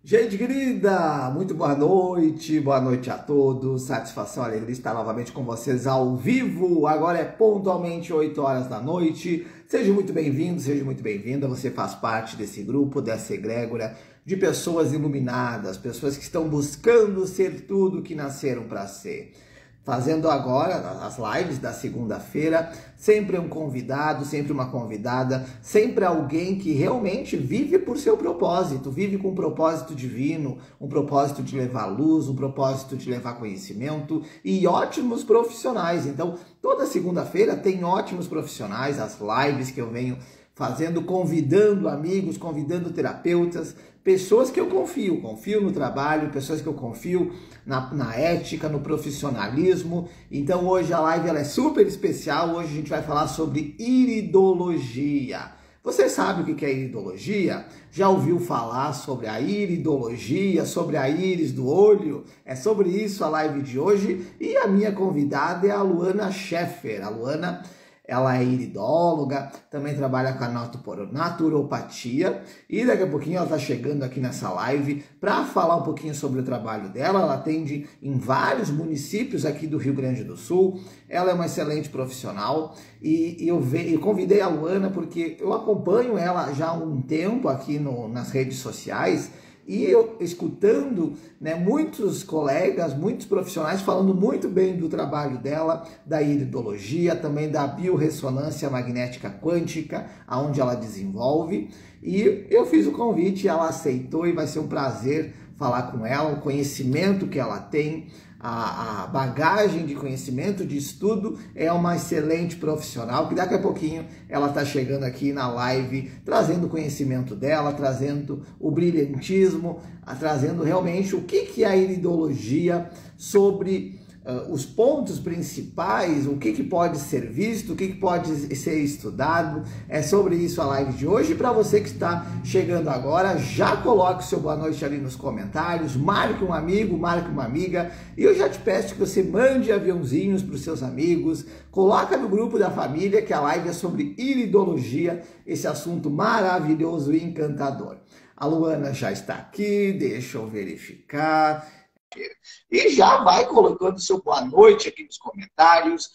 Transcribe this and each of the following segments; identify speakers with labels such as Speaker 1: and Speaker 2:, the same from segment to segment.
Speaker 1: Gente querida, muito boa noite a todos. Satisfação, alegria estar novamente com vocês ao vivo. Agora é pontualmente 8 horas da noite. Seja muito bem-vindo, seja muito bem-vinda. Você faz parte desse grupo, dessa egrégora de pessoas iluminadas, pessoas que estão buscando ser tudo que nasceram para ser. Fazendo agora as lives da segunda-feira, sempre um convidado, sempre uma convidada, sempre alguém que realmente vive por seu propósito, vive com um propósito divino, um propósito de levar luz, um propósito de levar conhecimento e ótimos profissionais. Então, toda segunda-feira tem ótimos profissionais, as lives que eu venho fazendo, convidando amigos, convidando terapeutas, pessoas que eu confio no trabalho, pessoas que eu confio na ética, no profissionalismo. Então hoje a live ela é super especial, hoje a gente vai falar sobre iridologia. Você sabe o que é iridologia? Já ouviu falar sobre a iridologia, sobre a íris do olho? É sobre isso a live de hoje e a minha convidada é a Luana Scheffer. A Luana, ela é iridóloga, também trabalha com a naturopatia e daqui a pouquinho ela está chegando aqui nessa live para falar um pouquinho sobre o trabalho dela. Ela atende em vários municípios aqui do Rio Grande do Sul. Ela é uma excelente profissional e eu convidei a Luana porque eu acompanho ela já há um tempo aqui nas redes sociais. E eu escutando, né, muitos colegas, muitos profissionais falando muito bem do trabalho dela, da iridologia, também da biorressonância magnética quântica, aonde ela desenvolve. E eu fiz o convite, ela aceitou e vai ser um prazer falar com ela, o conhecimento que ela tem, a bagagem de conhecimento, de estudo, é uma excelente profissional, que daqui a pouquinho ela está chegando aqui na live, trazendo o conhecimento dela, trazendo o brilhantismo, trazendo realmente o que é a iridologia, sobre os pontos principais, o que pode ser visto, o que pode ser estudado. É sobre isso a live de hoje. Para você que está chegando agora, já coloque o seu boa noite ali nos comentários, marque um amigo, marque uma amiga, e eu já te peço que você mande aviãozinhos para os seus amigos, coloca no grupo da família que a live é sobre iridologia, esse assunto maravilhoso e encantador. A Luana já está aqui, deixa eu verificar. E já vai colocando seu boa noite aqui nos comentários.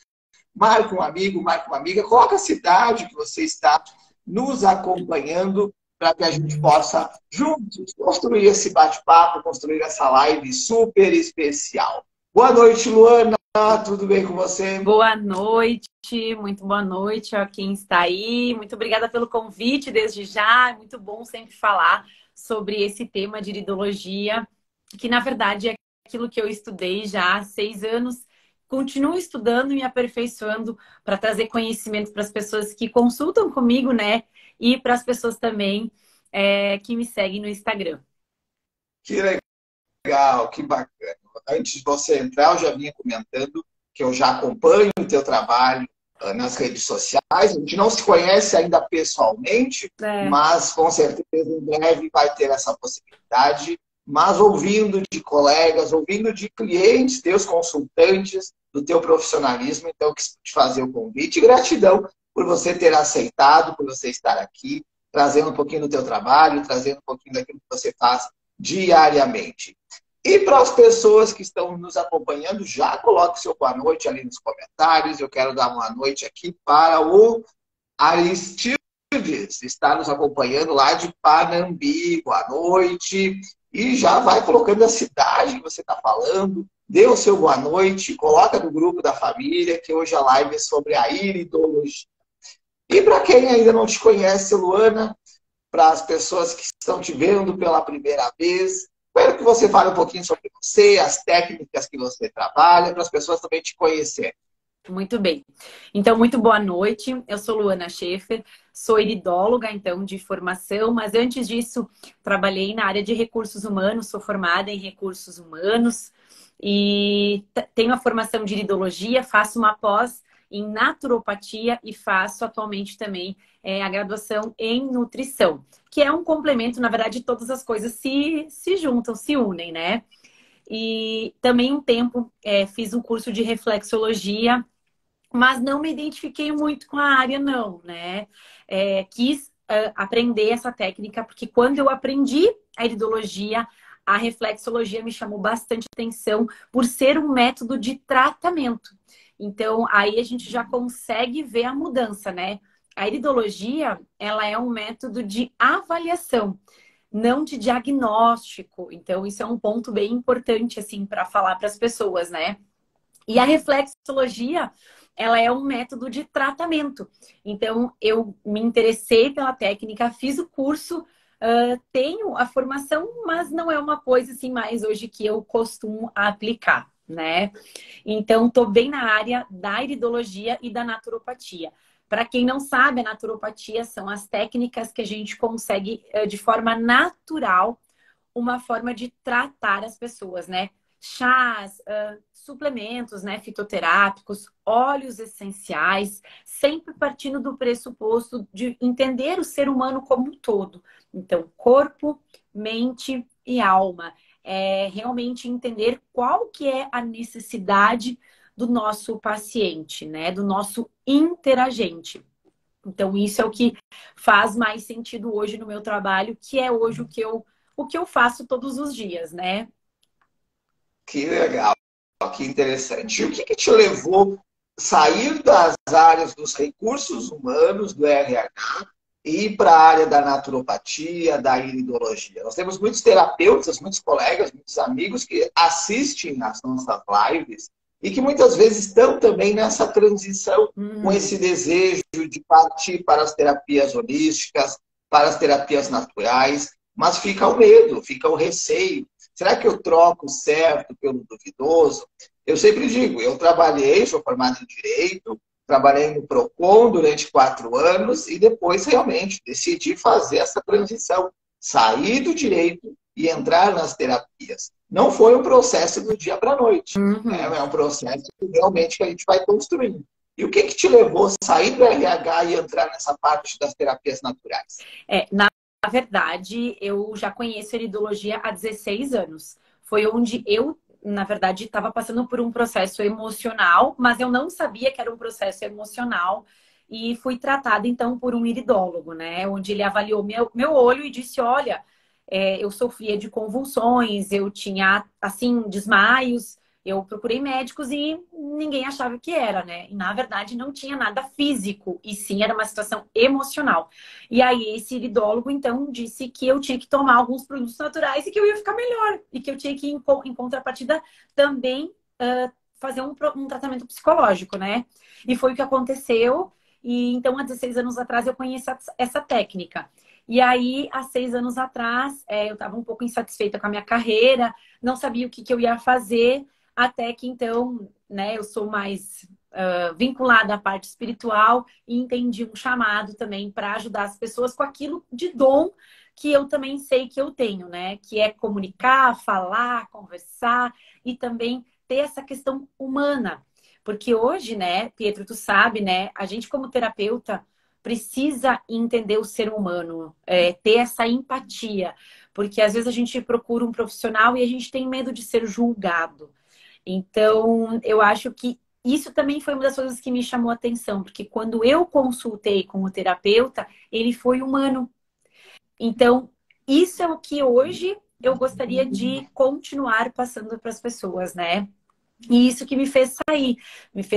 Speaker 1: Marca um amigo, marca uma amiga. Coloca a cidade que você está nos acompanhando para que a gente possa juntos construir esse bate-papo, construir essa live super especial. Boa noite, Luana. Tudo bem com você?
Speaker 2: Boa noite, muito boa noite a quem está aí. Muito obrigada pelo convite desde já. É muito bom sempre falar sobre esse tema de iridologia, que na verdade é aquilo que eu estudei já há 6 anos. Continuo estudando e me aperfeiçoando para trazer conhecimento para as pessoas que consultam comigo, né? E para as pessoas também que me seguem no Instagram.
Speaker 1: Que legal, que bacana. Antes de você entrar, eu já vinha comentando que eu já acompanho o teu trabalho nas redes sociais. A gente não se conhece ainda pessoalmente, mas com certeza em breve vai ter essa possibilidade. Mas ouvindo de colegas, ouvindo de clientes, teus consultantes, do teu profissionalismo, então eu quis te fazer o convite. E gratidão por você ter aceitado, por você estar aqui, trazendo um pouquinho do teu trabalho, trazendo um pouquinho daquilo que você faz diariamente. E para as pessoas que estão nos acompanhando, já coloque seu boa noite ali nos comentários. Eu quero dar uma noite aqui para o Aristides, está nos acompanhando lá de Panambi. Boa noite. E já vai colocando a cidade que você está falando, dê o seu boa noite, coloca no grupo da família, que hoje a live é sobre a iridologia. E para quem ainda não te conhece, Luana, para as pessoas que estão te vendo pela primeira vez, quero que você fale um pouquinho sobre você, as técnicas que você trabalha, para as pessoas também te conhecerem.
Speaker 2: Muito bem. Então, muito boa noite. Eu sou Luana Scheffer, sou iridóloga, então, de formação, mas antes disso, trabalhei na área de recursos humanos, sou formada em recursos humanos e tenho a formação de iridologia, faço uma pós em naturopatia e faço atualmente também a graduação em nutrição, que é um complemento, na verdade, todas as coisas se juntam, se unem, né? E também um tempo fiz um curso de reflexologia, mas não me identifiquei muito com a área, não, né? Quis aprender essa técnica, porque quando eu aprendi, a iridologia, a reflexologia me chamou bastante atenção por ser um método de tratamento. Então, aí a gente já consegue ver a mudança, né? A iridologia, ela é um método de avaliação, não de diagnóstico. Então, isso é um ponto bem importante, assim, para falar para as pessoas, né? E a reflexologia, ela é um método de tratamento. Então, eu me interessei pela técnica, fiz o curso, tenho a formação, mas não é uma coisa, assim, mais hoje que eu costumo aplicar, né? Então, estou bem na área da iridologia e da naturopatia. Para quem não sabe, a naturopatia são as técnicas que a gente consegue, de forma natural, uma forma de tratar as pessoas, né? Chás, suplementos, né, fitoterápicos, óleos essenciais, sempre partindo do pressuposto de entender o ser humano como um todo. Então, corpo, mente e alma. É realmente entender qual que é a necessidade do nosso paciente, né, do nosso interagente. Então, isso é o que faz mais sentido hoje no meu trabalho, que é hoje o que eu faço todos os dias, né?
Speaker 1: Que legal, que interessante. E o que que te levou a sair das áreas dos recursos humanos, do RH, e ir para a área da naturopatia, da iridologia? Nós temos muitos terapeutas, muitos colegas, muitos amigos que assistem às nossas lives e que muitas vezes estão também nessa transição, com esse desejo de partir para as terapias holísticas, para as terapias naturais, mas fica o medo, fica o receio. Será que eu troco o certo pelo duvidoso? Eu sempre digo, eu trabalhei, sou formado em Direito, trabalhei no Procon durante 4 anos e depois realmente decidi fazer essa transição, sair do Direito e entrar nas terapias. Não foi um processo do dia para a noite, né? É um processo que realmente que a gente vai construindo. E o que que te levou a sair do RH e entrar nessa parte das terapias naturais?
Speaker 2: Na verdade, eu já conheço a iridologia há 16 anos. Foi onde eu, na verdade, estava passando por um processo emocional, mas eu não sabia que era um processo emocional. E fui tratada, então, por um iridólogo, né? Onde ele avaliou meu olho e disse, olha, eu sofria de convulsões, eu tinha, assim, desmaios. Eu procurei médicos e ninguém achava que era, né? E, na verdade, não tinha nada físico, e sim, era uma situação emocional. E aí, esse iridólogo, então, disse que eu tinha que tomar alguns produtos naturais e que eu ia ficar melhor. E que eu tinha que, em contrapartida, também fazer um tratamento psicológico, né? E foi o que aconteceu. E então, há 16 anos atrás, eu conheci essa técnica. E aí, há 6 anos atrás, eu estava um pouco insatisfeita com a minha carreira, não sabia o que eu ia fazer, até que, então, né, eu sou mais vinculada à parte espiritual e entendi um chamado também para ajudar as pessoas com aquilo de dom que eu também sei que eu tenho, né? Que é comunicar, falar, conversar e também ter essa questão humana. Porque hoje, né, Pietro, tu sabe, né? A gente como terapeuta precisa entender o ser humano, ter essa empatia. Porque às vezes a gente procura um profissional e a gente tem medo de ser julgado. Então, eu acho que isso também foi uma das coisas que me chamou a atenção, porque quando eu consultei com o terapeuta, ele foi humano. Então, isso é o que hoje eu gostaria de continuar passando para as pessoas, né? E isso que me fez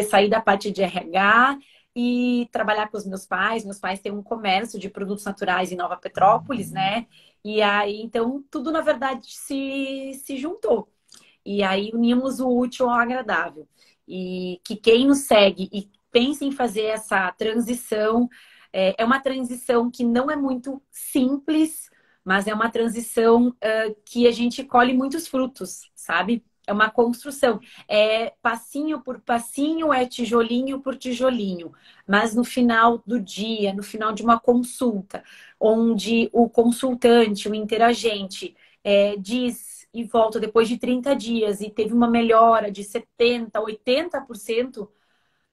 Speaker 2: sair da parte de RH e trabalhar com os meus pais. Meus pais têm um comércio de produtos naturais em Nova Petrópolis, né? E aí, então, tudo na verdade se juntou. E aí unimos o útil ao agradável. E que quem nos segue e pensa em fazer essa transição, é uma transição que não é muito simples, mas é uma transição que a gente colhe muitos frutos, sabe? É uma construção. É passinho por passinho, é tijolinho por tijolinho. Mas no final do dia, no final de uma consulta, onde o consultante, o interagente, diz e volta depois de 30 dias e teve uma melhora de 70%, 80%,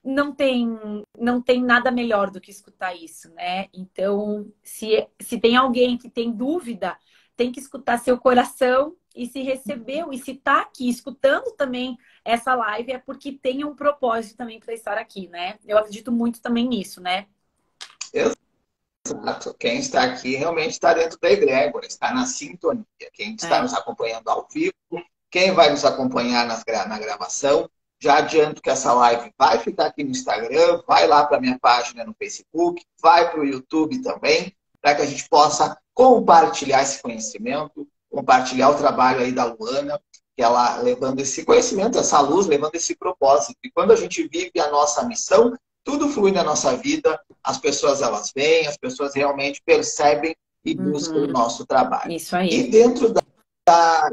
Speaker 2: não tem nada melhor do que escutar isso, né? Então, se tem alguém que tem dúvida, tem que escutar seu coração e se recebeu e se tá aqui escutando também essa live é porque tem um propósito também para estar aqui, né? Eu acredito muito também nisso, né?
Speaker 1: Exato. Quem está aqui realmente está dentro da egrégora, está na sintonia. Quem está nos acompanhando ao vivo, quem vai nos acompanhar na gravação, já adianto que essa live vai ficar aqui no Instagram, vai lá para a minha página no Facebook, vai para o YouTube também, para que a gente possa compartilhar esse conhecimento, compartilhar o trabalho aí da Luana, que ela levando esse conhecimento, essa luz, levando esse propósito. E quando a gente vive a nossa missão, tudo flui na nossa vida, as pessoas elas vêm, as pessoas realmente percebem e buscam o nosso trabalho.
Speaker 2: Isso aí.
Speaker 1: E dentro da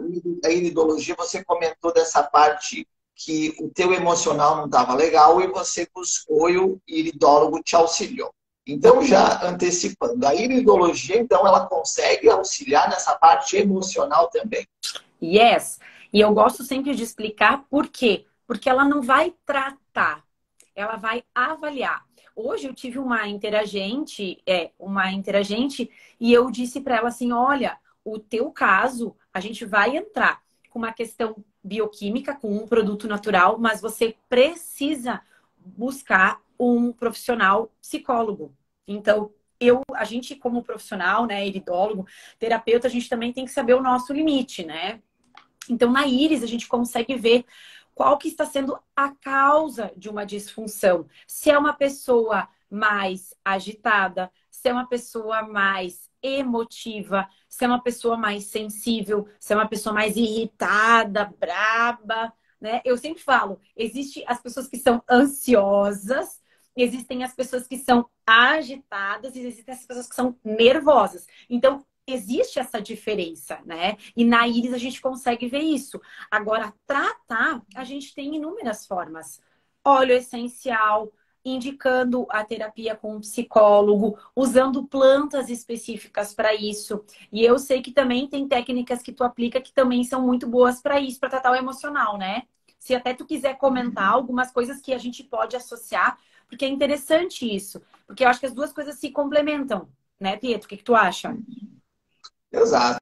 Speaker 1: iridologia, você comentou dessa parte que o teu emocional não estava legal e você buscou e o iridólogo te auxiliou. Então, já antecipando, a iridologia, então, ela consegue auxiliar nessa parte emocional também.
Speaker 2: Yes. E eu gosto sempre de explicar por quê. Porque ela não vai tratar, ela vai avaliar. Hoje eu tive uma interagente e eu disse para ela assim, olha, o teu caso, a gente vai entrar com uma questão bioquímica, com um produto natural, mas você precisa buscar um profissional psicólogo. Então, a gente como profissional, né, iridólogo, terapeuta, a gente também tem que saber o nosso limite, né? Então, na íris, a gente consegue ver qual que está sendo a causa de uma disfunção. Se é uma pessoa mais agitada, se é uma pessoa mais emotiva, se é uma pessoa mais sensível, se é uma pessoa mais irritada, braba, né? Eu sempre falo, existem as pessoas que são ansiosas, existem as pessoas que são agitadas e existem as pessoas que são nervosas. Então, existe essa diferença, né? E na íris a gente consegue ver isso. Agora, tratar, a gente tem inúmeras formas. Óleo essencial, indicando a terapia com um psicólogo, usando plantas específicas para isso. E eu sei que também tem técnicas que tu aplica que também são muito boas para isso, para tratar o emocional, né? Se até tu quiser comentar algumas coisas que a gente pode associar, porque é interessante isso. Porque eu acho que as duas coisas se complementam, né, Pietro? O que tu acha?
Speaker 1: Exato.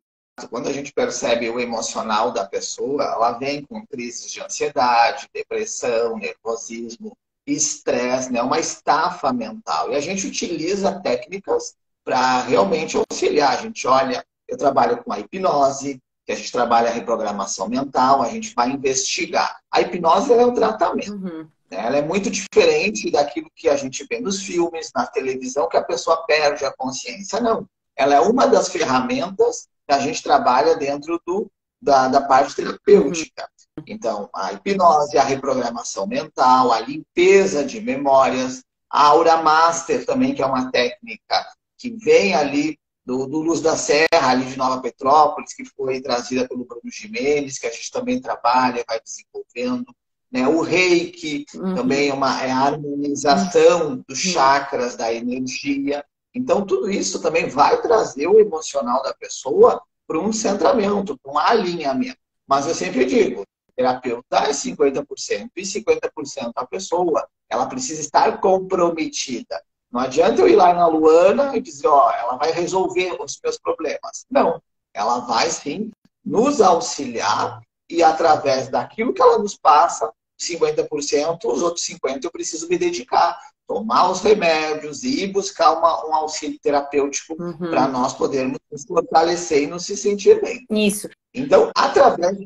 Speaker 1: Quando a gente percebe o emocional da pessoa, ela vem com crises de ansiedade, depressão, nervosismo, estresse, né? Uma estafa mental. E a gente utiliza técnicas para realmente auxiliar. A gente olha, eu trabalho com a hipnose, que a gente trabalha a reprogramação mental, a gente vai investigar. A hipnose é um tratamento. Né? Ela é muito diferente daquilo que a gente vê nos filmes, na televisão, que a pessoa perde a consciência. Não. Ela é uma das ferramentas que a gente trabalha dentro da parte terapêutica. Então, a hipnose, a reprogramação mental, a limpeza de memórias, a Aura Master também, que é uma técnica que vem ali do Luz da Serra, ali de Nova Petrópolis, que foi trazida pelo Bruno Gimenez, que a gente também trabalha, vai desenvolvendo. Né? O Reiki também é a harmonização dos chakras, da energia. Então, tudo isso também vai trazer o emocional da pessoa para um centramento, para um alinhamento. Mas eu sempre digo, o terapeuta é 50% e 50% a pessoa. Ela precisa estar comprometida. Não adianta eu ir lá na Luana e dizer, ó, ela vai resolver os meus problemas. Não, ela vai sim nos auxiliar e através daquilo que ela nos passa, 50%, os outros 50% eu preciso me dedicar. Tomar os remédios e buscar um auxílio terapêutico para nós podermos nos fortalecer e nos se sentir bem.
Speaker 2: Isso.
Speaker 1: Então, através...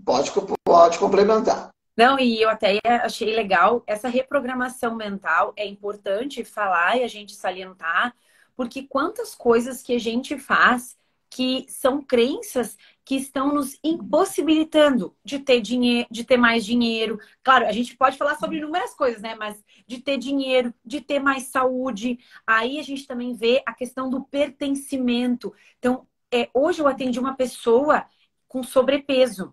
Speaker 1: Pode complementar.
Speaker 2: Não, e eu até achei legal. Essa reprogramação mental é importante falar e a gente salientar, porque quantas coisas que a gente faz que são crenças que estão nos impossibilitando de ter dinheiro, de ter mais dinheiro. Claro, a gente pode falar sobre inúmeras coisas, né? Mas de ter dinheiro, de ter mais saúde. Aí a gente também vê a questão do pertencimento. Então, hoje eu atendi uma pessoa com sobrepeso.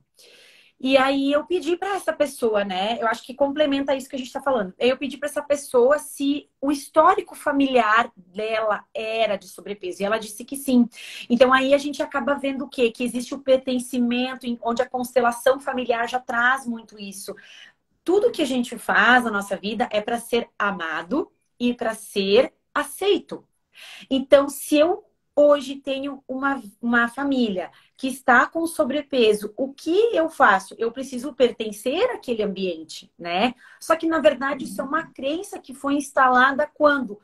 Speaker 2: E aí eu pedi para essa pessoa, né? Eu acho que complementa isso que a gente está falando. Eu pedi para essa pessoa se o histórico familiar dela era de sobrepeso. E ela disse que sim. Então aí a gente acaba vendo o quê? Que existe o pertencimento, onde a constelação familiar já traz muito isso. Tudo que a gente faz na nossa vida é para ser amado e para ser aceito. Então, se eu hoje tenho uma família que está com sobrepeso, o que eu faço? Eu preciso pertencer àquele ambiente, né? Só que, na verdade, isso é uma crença que foi instalada quando?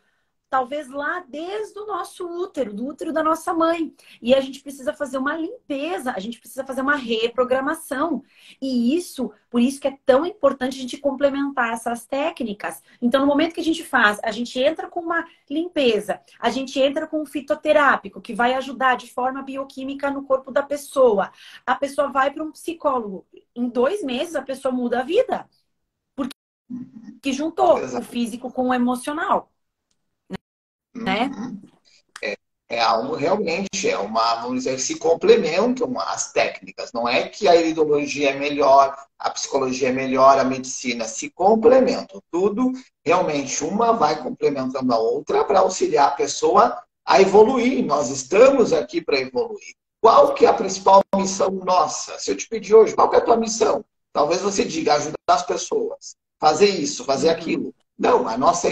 Speaker 2: talvez lá desde o nosso útero, do útero da nossa mãe. E a gente precisa fazer uma limpeza, a gente precisa fazer uma reprogramação. E isso, por isso que é tão importante a gente complementar essas técnicas. Então, no momento que a gente faz, a gente entra com uma limpeza, a gente entra com um fitoterápico, que vai ajudar de forma bioquímica no corpo da pessoa. A pessoa vai para um psicólogo. Em 2 meses, a pessoa muda a vida. Porque juntou o físico com o emocional. Né?
Speaker 1: É algo realmente, vamos dizer, se complementam as técnicas. Não é que a iridologia é melhor, a psicologia é melhor, a medicina se complementam. Tudo realmente, uma vai complementando a outra para auxiliar a pessoa a evoluir. Nós estamos aqui para evoluir. Qual que é a principal missão nossa? Se eu te pedir hoje, qual que é a tua missão? Talvez você diga, ajudar as pessoas, fazer isso, fazer aquilo. Não, a nossa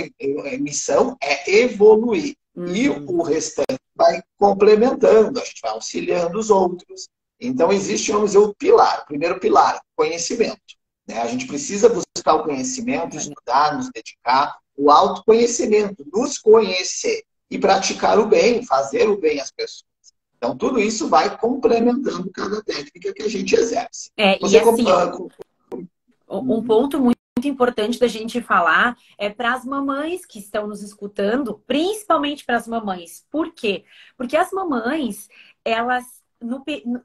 Speaker 1: missão é evoluir. E o restante vai complementando, a gente vai auxiliando os outros. Então, existe, vamos dizer, o pilar. O primeiro pilar, conhecimento. Né? A gente precisa buscar o conhecimento, estudar, nos dedicar, o autoconhecimento, nos conhecer e praticar o bem, fazer o bem às pessoas. Então, tudo isso vai complementando cada técnica que a gente exerce.
Speaker 2: Você e assim, um ponto muito importante da gente falar é para as mamães que estão nos escutando, principalmente para as mamães. Por quê? Porque as mamães, elas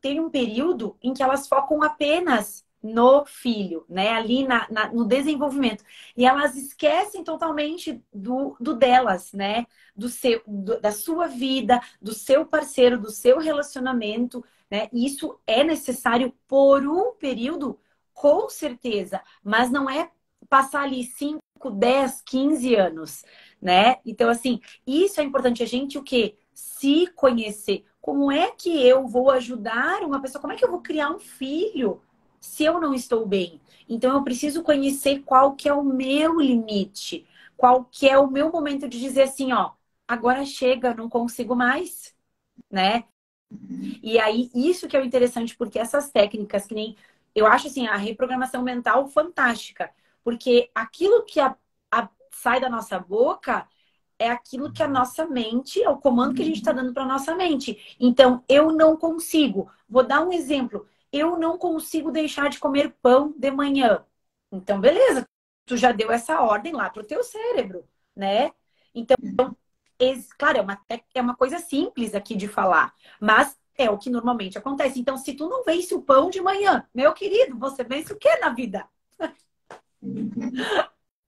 Speaker 2: têm um período em que elas focam apenas no filho, né? Ali no desenvolvimento. E elas esquecem totalmente do delas, né? Da sua vida, do seu parceiro, do seu relacionamento, né? E isso é necessário por um período, com certeza, mas não é passar ali 5, 10, 15 anos, né? Então, assim, isso é importante a gente o quê? Se conhecer. Como é que eu vou ajudar uma pessoa? Como é que eu vou criar um filho se eu não estou bem? Então, eu preciso conhecer qual que é o meu limite, qual que é o meu momento de dizer assim, ó, agora chega, não consigo mais, né? E aí, isso que é o interessante, porque essas técnicas que nem... Eu acho, assim, a reprogramação mental fantástica. Porque aquilo que sai da nossa boca é aquilo que a nossa mente, é o comando que a gente está dando para a nossa mente. Então, eu não consigo. Vou dar um exemplo. Eu não consigo deixar de comer pão de manhã. Então, beleza. Tu já deu essa ordem lá pro teu cérebro, né? Então, claro, é uma coisa simples aqui de falar. Mas é o que normalmente acontece. Então, se tu não vence o pão de manhã, meu querido, você vence o que na vida?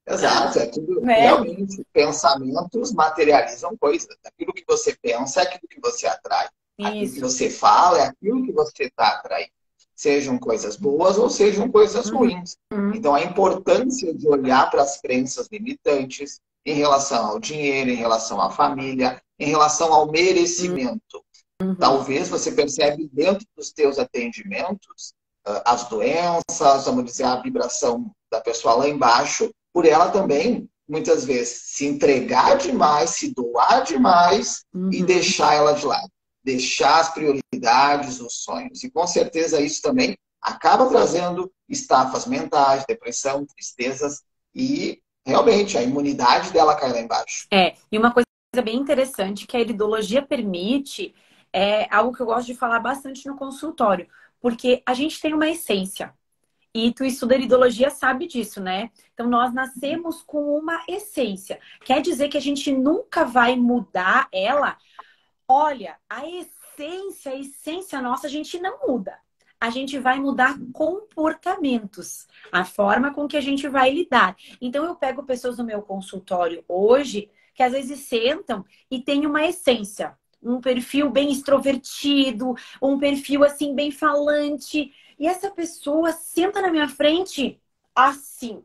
Speaker 1: Exato, é tudo realmente. Pensamentos materializam coisas. Aquilo que você pensa é aquilo que você atrai. Isso. Aquilo que você fala é aquilo que você está atraindo. Sejam coisas boas ou sejam coisas ruins. Então, a importância de olhar para as crenças limitantes em relação ao dinheiro, em relação à família, em relação ao merecimento. Talvez você percebe dentro dos teus atendimentos as doenças, vamos dizer, a vibração da pessoa lá embaixo, por ela também, muitas vezes, se entregar demais, se doar demais e deixar ela de lado. Deixar as prioridades, os sonhos. E com certeza isso também acaba trazendo estafas mentais, depressão, tristezas e realmente a imunidade dela cai lá embaixo.
Speaker 2: E uma coisa bem interessante que a iridologia permite é algo que eu gosto de falar bastante no consultório, porque a gente tem uma essência. E tu estuda iridologia, sabe disso, né? Então, nós nascemos com uma essência. Quer dizer que a gente nunca vai mudar ela? Olha, a essência nossa, a gente não muda. A gente vai mudar comportamentos, a forma com que a gente vai lidar. Então, eu pego pessoas no meu consultório hoje que às vezes sentam e têm uma essência. Um perfil bem extrovertido, um perfil assim bem falante. E essa pessoa senta na minha frente assim,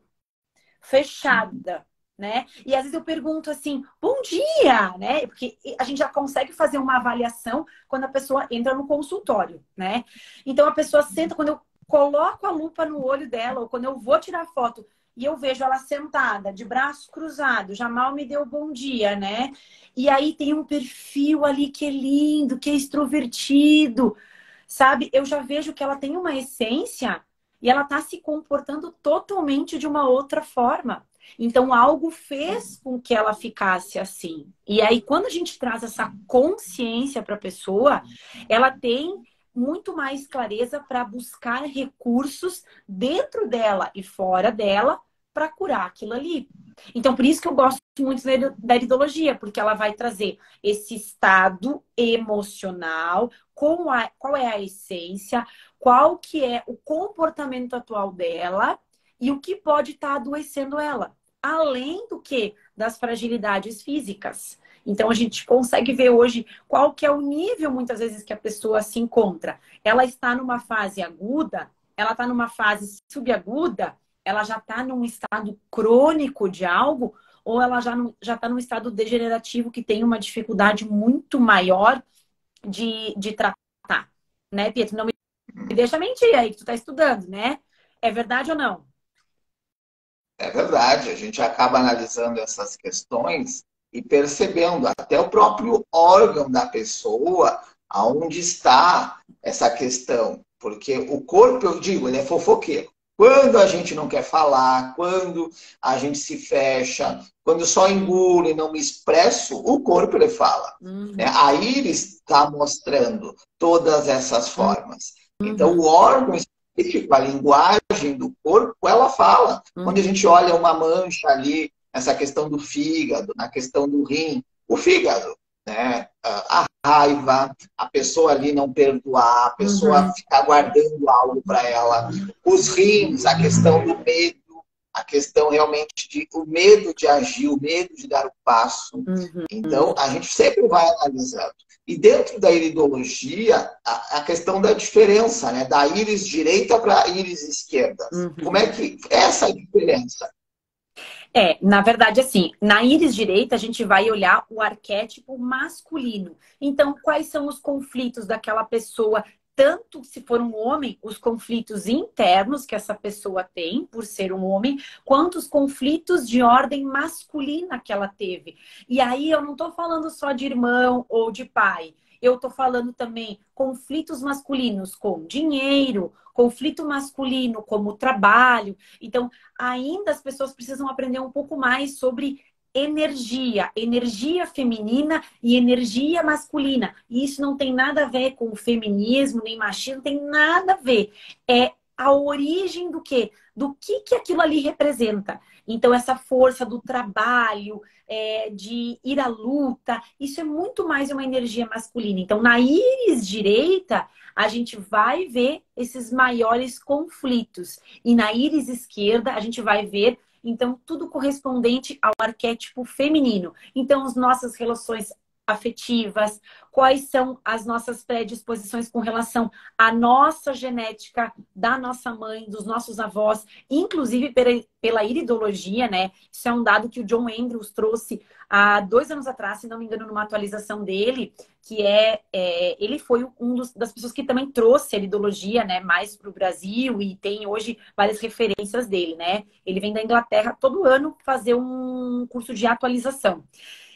Speaker 2: fechada, né? E às vezes eu pergunto assim, bom dia, né? Porque a gente já consegue fazer uma avaliação quando a pessoa entra no consultório, né? Então a pessoa senta, quando eu coloco a lupa no olho dela, ou quando eu vou tirar foto e eu vejo ela sentada, de braços cruzados, já mal me deu bom dia, né? E aí tem um perfil ali que é lindo, que é extrovertido, sabe? Eu já vejo que ela tem uma essência e ela tá se comportando totalmente de uma outra forma. Então, algo fez com que ela ficasse assim. E aí, quando a gente traz essa consciência para a pessoa, ela tem muito mais clareza para buscar recursos dentro dela e fora dela para curar aquilo ali. Então, por isso que eu gosto muito da iridologia, porque ela vai trazer esse estado emocional, qual é a essência, qual que é o comportamento atual dela e o que pode estar adoecendo ela. Além do que das fragilidades físicas. Então a gente consegue ver hoje qual que é o nível, muitas vezes, que a pessoa se encontra. Ela está numa fase aguda, ela está numa fase subaguda, ela já está num estado crônico de algo, ou ela já está num estado degenerativo que tem uma dificuldade muito maior de tratar. Né, Pietro? Não me deixa mentir aí, que tu está estudando, né? É verdade ou não?
Speaker 1: É verdade, a gente acaba analisando essas questões e percebendo até o próprio órgão da pessoa, aonde está essa questão. Porque o corpo, eu digo, ele é fofoqueiro. Quando a gente não quer falar, quando a gente se fecha, quando só engulo e não me expresso, o corpo ele fala. A íris está mostrando todas essas formas. Então, o órgão específico, a linguagem do corpo, ela fala. Quando a gente olha uma mancha ali, essa questão do fígado, na questão do rim, o fígado, né? A raiva, a pessoa ali não perdoar, a pessoa ficar guardando algo para ela, os rins, a questão do medo, a questão realmente o medo de agir, o medo de dar o passo. Então, a gente sempre vai analisando. E dentro da iridologia, a questão da diferença, né? Da íris direita para a íris esquerda. Como é que essa é a diferença?
Speaker 2: Na verdade, assim, na íris direita a gente vai olhar o arquétipo masculino. Então, quais são os conflitos daquela pessoa? Tanto se for um homem, os conflitos internos que essa pessoa tem por ser um homem, quanto os conflitos de ordem masculina que ela teve. E aí eu não estou falando só de irmão ou de pai. Eu estou falando também conflitos masculinos com dinheiro, conflito masculino como trabalho. Então, ainda as pessoas precisam aprender um pouco mais sobre energia feminina e energia masculina. E isso não tem nada a ver com o feminismo, nem machismo, não tem nada a ver. É a origem do quê? Do que aquilo ali representa. Então, essa força do trabalho, de ir à luta, isso é muito mais uma energia masculina. Então, na íris direita, a gente vai ver esses maiores conflitos. E na íris esquerda, a gente vai ver, então, tudo correspondente ao arquétipo feminino. Então, as nossas relações afetivas, quais são as nossas predisposições com relação à nossa genética, da nossa mãe, dos nossos avós, inclusive pela iridologia, né? Isso é um dado que o John Andrews trouxe há 2 anos atrás, se não me engano, numa atualização dele, que ele foi das pessoas que também trouxe a iridologia, né, mais para o Brasil e tem hoje várias referências dele, né? Ele vem da Inglaterra todo ano fazer um curso de atualização.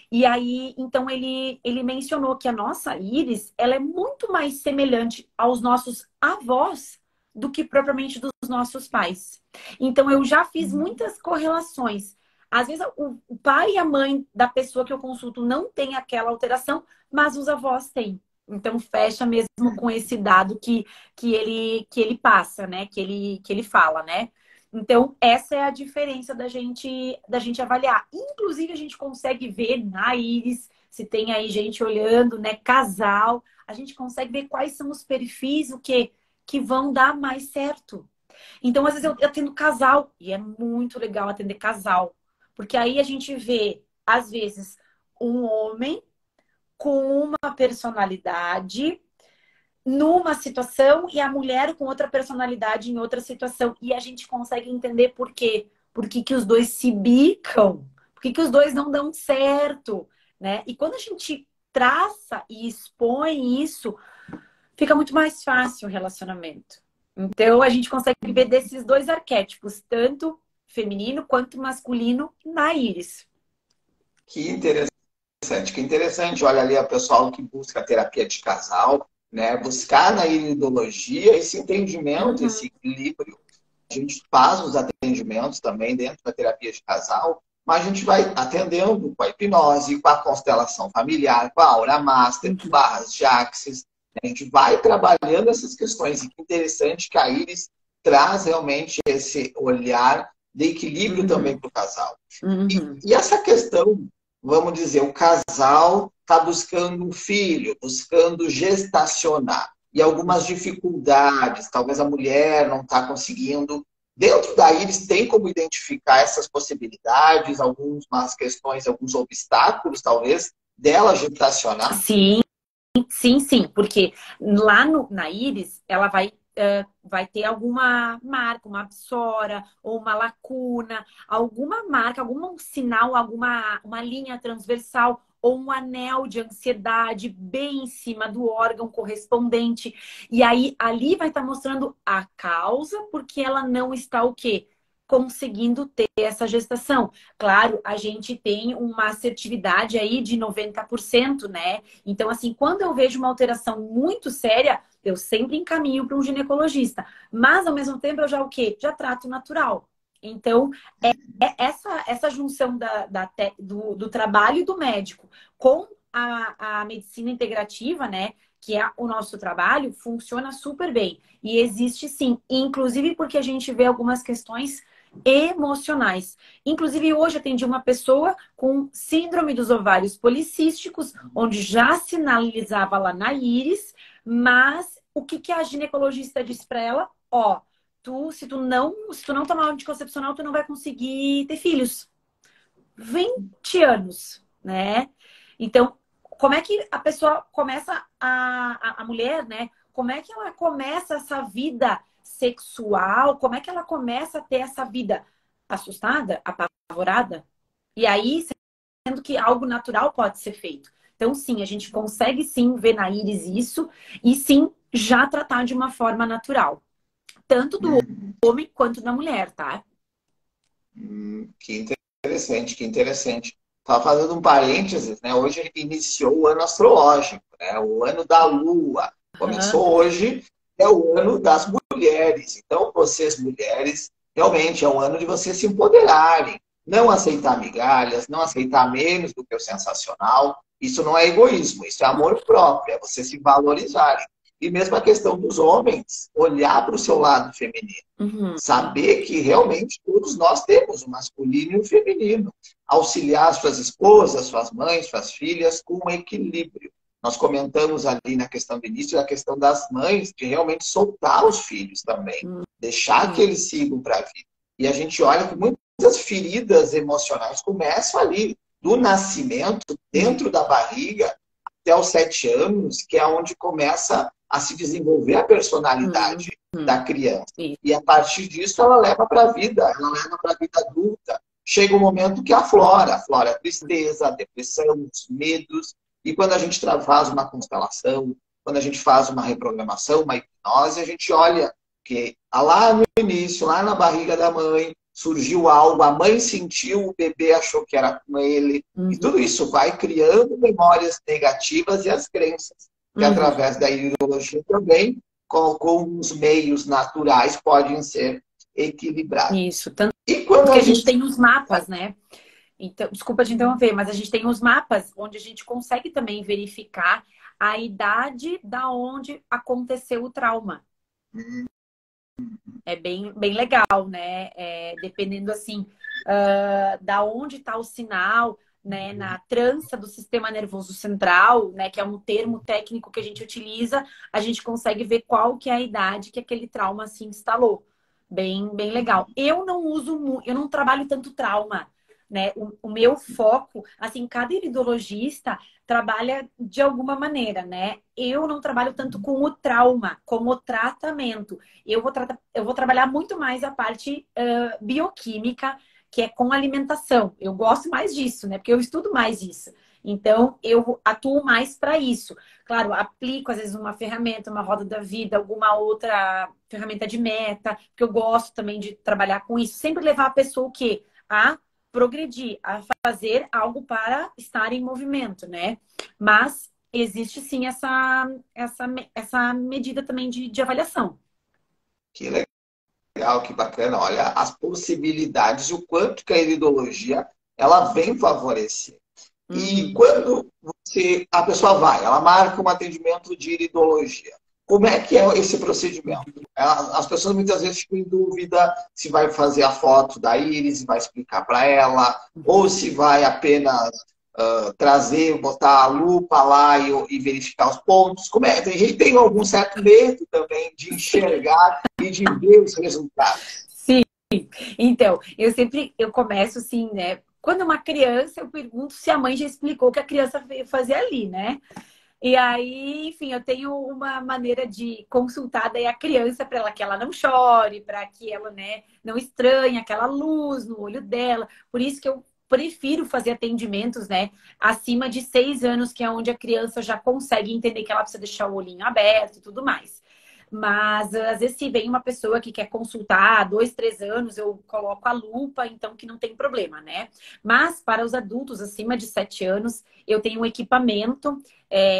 Speaker 2: E aí, então, ele mencionou que a nossa íris, ela é muito mais semelhante aos nossos avós do que propriamente dos nossos pais. Então, eu já fiz muitas correlações. Às vezes, o pai e a mãe da pessoa que eu consulto não tem aquela alteração, mas os avós têm. Então, fecha mesmo com esse dado que ele passa, né? Que ele fala, né? Então, essa é a diferença da gente avaliar. Inclusive, a gente consegue ver na íris, se tem aí gente olhando, né? Casal, a gente consegue ver quais são os perfis, que vão dar mais certo. Então, às vezes, eu atendo casal, e é muito legal atender casal. Porque aí a gente vê, às vezes, um homem com uma personalidade numa situação e a mulher com outra personalidade em outra situação. E a gente consegue entender por quê. Por que os dois se bicam? Por que os dois não dão certo? Né? E quando a gente traça e expõe isso, fica muito mais fácil o relacionamento. Então, a gente consegue ver desses 2 arquétipos, tanto feminino quanto masculino, na íris.
Speaker 1: Que interessante, que interessante. Olha ali o pessoal que busca terapia de casal, né? Buscar na iridologia esse entendimento, esse equilíbrio. gente faz os atendimentos também dentro da terapia de casal, mas a gente vai atendendo com a hipnose, com a constelação familiar, com a Aura Master, com
Speaker 2: Uhum.
Speaker 1: barras de Axis. A gente vai trabalhando essas questões. E que interessante que a Iris traz realmente esse olhar de equilíbrio também
Speaker 2: Uhum.
Speaker 1: para o casal.
Speaker 2: Uhum.
Speaker 1: E essa questão, vamos dizer, o casal está buscando um filho, buscando gestacionar. E algumas dificuldades, talvez a mulher não está conseguindo. Dentro da Iris, tem como identificar essas possibilidades, algumas questões, alguns obstáculos, talvez, dela gestacionar?
Speaker 2: Sim, sim, sim, porque lá na íris, ela vai ter alguma marca, uma psora ou uma lacuna, alguma marca, algum sinal, uma linha transversal ou um anel de ansiedade bem em cima do órgão correspondente. E aí, ali vai estar mostrando a causa porque ela não está o quê? Conseguindo ter essa gestação. Claro, a gente tem uma assertividade aí de 90%, né? Então, assim, quando eu vejo uma alteração muito séria, eu sempre encaminho para um ginecologista. Mas, ao mesmo tempo, eu já o quê? Já trato natural. Então, essa junção do trabalho do médico com a medicina integrativa, né? Que é o nosso trabalho, funciona super bem. E existe sim, inclusive porque a gente vê algumas questões emocionais. Inclusive, hoje atendi uma pessoa com síndrome dos ovários policísticos, onde já sinalizava lá na íris, mas o que, que a ginecologista disse para ela? Ó, se tu não tomar anticoncepcional, tu não vai conseguir ter filhos. 20 anos, né? Então, como é que a pessoa começa, a mulher, né? Como é que ela começa essa vida sexual? Como é que ela começa a ter essa vida assustada, apavorada? E aí, sendo que algo natural pode ser feito. Então, sim, a gente consegue sim ver na íris isso e sim já tratar de uma forma natural, tanto do homem quanto da mulher, tá?
Speaker 1: Que interessante, que interessante. Estava fazendo um parênteses, né? Hoje iniciou o ano astrológico, né? O ano da Lua.
Speaker 2: Aham.
Speaker 1: Começou hoje, é o ano das mulheres. Então, vocês mulheres, realmente é um ano de vocês se empoderarem, não aceitar migalhas, não aceitar menos do que o sensacional. Isso não é egoísmo, isso é amor próprio, é você se valorizarem. E mesmo a questão dos homens, olhar para o seu lado feminino.
Speaker 2: Uhum.
Speaker 1: Saber que realmente todos nós temos o masculino e o feminino. Auxiliar suas esposas, suas mães, suas filhas com um equilíbrio. Nós comentamos ali na questão do início, a questão das mães, de realmente soltar os filhos também. Deixar que eles sigam para a vida. E a gente olha que muitas feridas emocionais começam ali, do nascimento, dentro da barriga, até os 7 anos, que é onde começa a se desenvolver a personalidade da criança.
Speaker 2: Isso.
Speaker 1: E a partir disso ela leva para a vida, ela leva para a vida adulta. Chega um momento que aflora a tristeza, a depressão, os medos. E quando a gente faz uma constelação, quando a gente faz uma reprogramação, uma hipnose, a gente olha que lá no início, lá na barriga da mãe, surgiu algo, a mãe sentiu, o bebê achou que era com ele. E tudo isso vai criando memórias negativas e as crenças, que através da ideologia também com os meios naturais podem ser equilibrados.
Speaker 2: Isso, tanto
Speaker 1: E quando
Speaker 2: que
Speaker 1: a
Speaker 2: a gente
Speaker 1: gente...
Speaker 2: tem os mapas, né? Então, desculpa te interromper, mas a gente tem os mapas onde a gente consegue também verificar a idade da onde aconteceu o trauma. É bem legal, né? Dependendo assim, da onde está o sinal, né? Na trança do sistema nervoso central, né? Que é um termo técnico que a gente utiliza, a gente consegue ver qual que é a idade que aquele trauma se instalou. Bem legal. Eu não trabalho tanto trauma, né? O meu foco, assim, cada iridologista trabalha de alguma maneira, né? Eu não trabalho tanto com o trauma, com o tratamento. Eu vou trabalhar muito mais a parte bioquímica, que é com alimentação. Eu gosto mais disso, né? Porque eu estudo mais isso. Então, eu atuo mais para isso. Claro, aplico às vezes uma ferramenta, uma roda da vida, alguma outra ferramenta de meta, porque eu gosto também de trabalhar com isso. Sempre levar a pessoa o quê? A progredir, a fazer algo para estar em movimento, né? Mas existe sim essa medida também de avaliação.
Speaker 1: Que legal. legal, que bacana. Olha as possibilidades e o quanto que a iridologia ela vem favorecer. E
Speaker 2: Uhum.
Speaker 1: quando a pessoa vai, ela marca um atendimento de iridologia. Como é que é esse procedimento? As pessoas muitas vezes ficam em dúvida se vai fazer a foto da íris, vai explicar para ela, ou se vai apenas trazer, botar a lupa lá e verificar os pontos. Como é? Tem gente que tem algum certo medo também de enxergar e de ver os resultados.
Speaker 2: Sim. Então, eu começo assim, né? Quando é uma criança, eu pergunto se a mãe já explicou o que a criança veio fazer ali, né? E aí, enfim, eu tenho uma maneira de consultar daí a criança para ela que ela não chore, para que ela, né, não estranhe aquela luz no olho dela. Por isso que eu prefiro fazer atendimentos, né, acima de 6 anos, que é onde a criança já consegue entender que ela precisa deixar o olhinho aberto e tudo mais. Mas às vezes se vem uma pessoa que quer consultar há 2, 3 anos, eu coloco a lupa, então que não tem problema, né? Mas para os adultos acima de 7 anos, eu tenho um equipamento,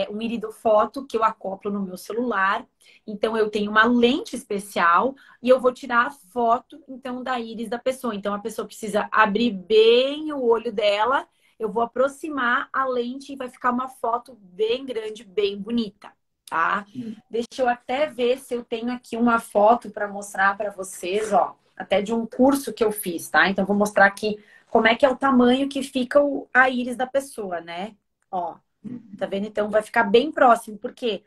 Speaker 2: um iridofoto que eu acoplo no meu celular. Então eu tenho uma lente especial e eu vou tirar a foto então da íris da pessoa. Então a pessoa precisa abrir bem o olho dela, eu vou aproximar a lente e vai ficar uma foto bem grande, bem bonita. Tá? Deixa eu até ver se eu tenho aqui uma foto para mostrar para vocês, ó, até de um curso que eu fiz, tá? Então vou mostrar aqui como é que é o tamanho que fica a íris da pessoa, né? Ó, tá vendo? Então vai ficar bem próximo, porque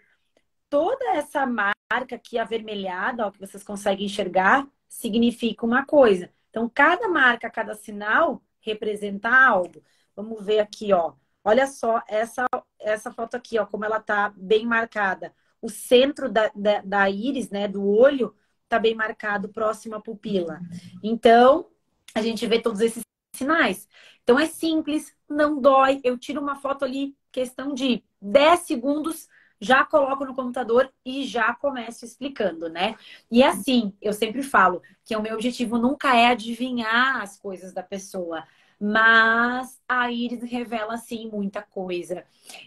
Speaker 2: toda essa marca aqui avermelhada, ó, que vocês conseguem enxergar, significa uma coisa. Então cada marca, cada sinal representa algo. Vamos ver aqui, ó. Olha só essa foto aqui, ó, como ela tá bem marcada. O centro da íris, né, do olho, tá bem marcado, próximo à pupila. Então, a gente vê todos esses sinais. Então, é simples, não dói. Eu tiro uma foto ali, questão de 10 segundos, já coloco no computador e já começo explicando, né? E assim, eu sempre falo que o meu objetivo nunca é adivinhar as coisas da pessoa, mas a íris revela, assim, muita coisa.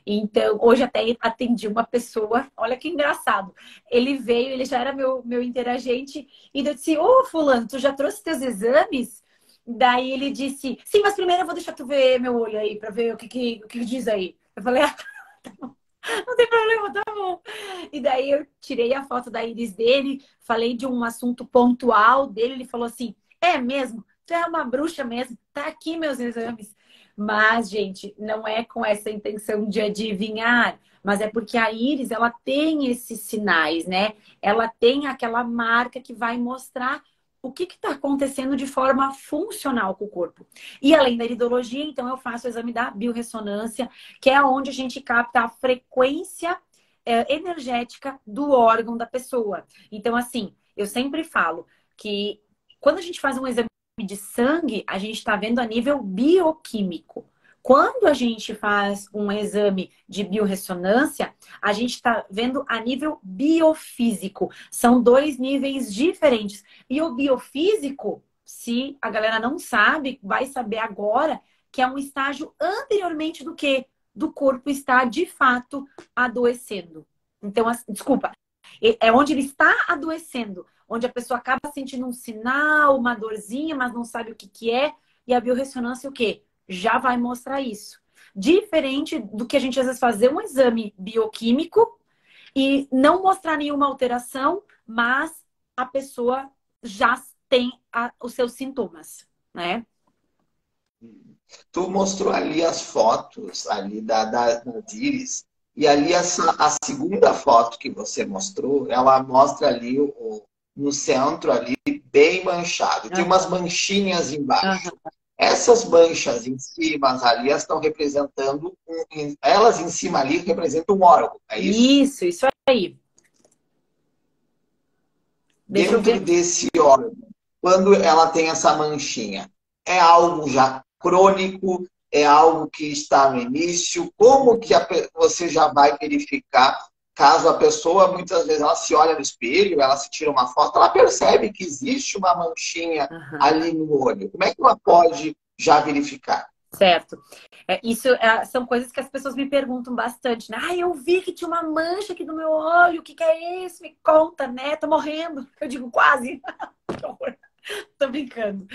Speaker 2: Então, hoje até atendi uma pessoa, olha que engraçado. Ele veio, ele já era meu interagente, e eu disse, ô fulano, tu já trouxe teus exames? Daí ele disse, sim, mas primeiro eu vou deixar tu ver meu olho aí, pra ver o que diz aí. Eu falei, ah, não tem problema, tá bom. E daí eu tirei a foto da íris dele, falei de um assunto pontual dele, ele falou assim, é mesmo? Tu é uma bruxa mesmo? Tá aqui meus exames. Mas, gente, não é com essa intenção de adivinhar, mas é porque a íris, ela tem esses sinais, né? Ela tem aquela marca que vai mostrar o que está acontecendo de forma funcional com o corpo. E além da iridologia, então eu faço o exame da biorressonância, que é onde a gente capta a frequência energética do órgão da pessoa. Então, assim, eu sempre falo que quando a gente faz um exame de sangue, a gente está vendo a nível bioquímico. Quando a gente faz um exame de biorressonância, a gente está vendo a nível biofísico. São dois níveis diferentes. E o biofísico, se a galera não sabe, vai saber agora que é um estágio anteriormente do que? Do corpo estar de fato adoecendo. Então, desculpa, é onde ele está adoecendo, onde a pessoa acaba sentindo um sinal, uma dorzinha, mas não sabe o que que é. E a biorressonância o quê? Já vai mostrar isso. Diferente do que a gente às vezes fazer um exame bioquímico e não mostrar nenhuma alteração, mas a pessoa já tem os seus sintomas, né?
Speaker 1: Tu mostrou ali as fotos ali das íris, e ali a segunda foto que você mostrou, ela mostra ali no centro ali bem manchado. Tem umas
Speaker 2: Aham,
Speaker 1: manchinhas embaixo.
Speaker 2: aham.
Speaker 1: Essas manchas em cima ali, elas estão representando, elas em cima ali representam um órgão, é isso?
Speaker 2: Isso aí. Deixa eu
Speaker 1: Dentro
Speaker 2: ver.
Speaker 1: desse órgão, quando ela tem essa manchinha, é algo já crônico, é algo que está no início? Como que você já vai verificar caso a pessoa, muitas vezes, ela se olha no espelho, ela se tira uma foto, ela percebe que existe uma manchinha
Speaker 2: Aham.
Speaker 1: ali no olho. Como é que ela pode já verificar?
Speaker 2: Certo. São coisas que as pessoas me perguntam bastante, né? Ah, eu vi que tinha uma mancha aqui no meu olho, o que que é isso? Me conta, né? Tô morrendo. Eu digo quase. Tô brincando.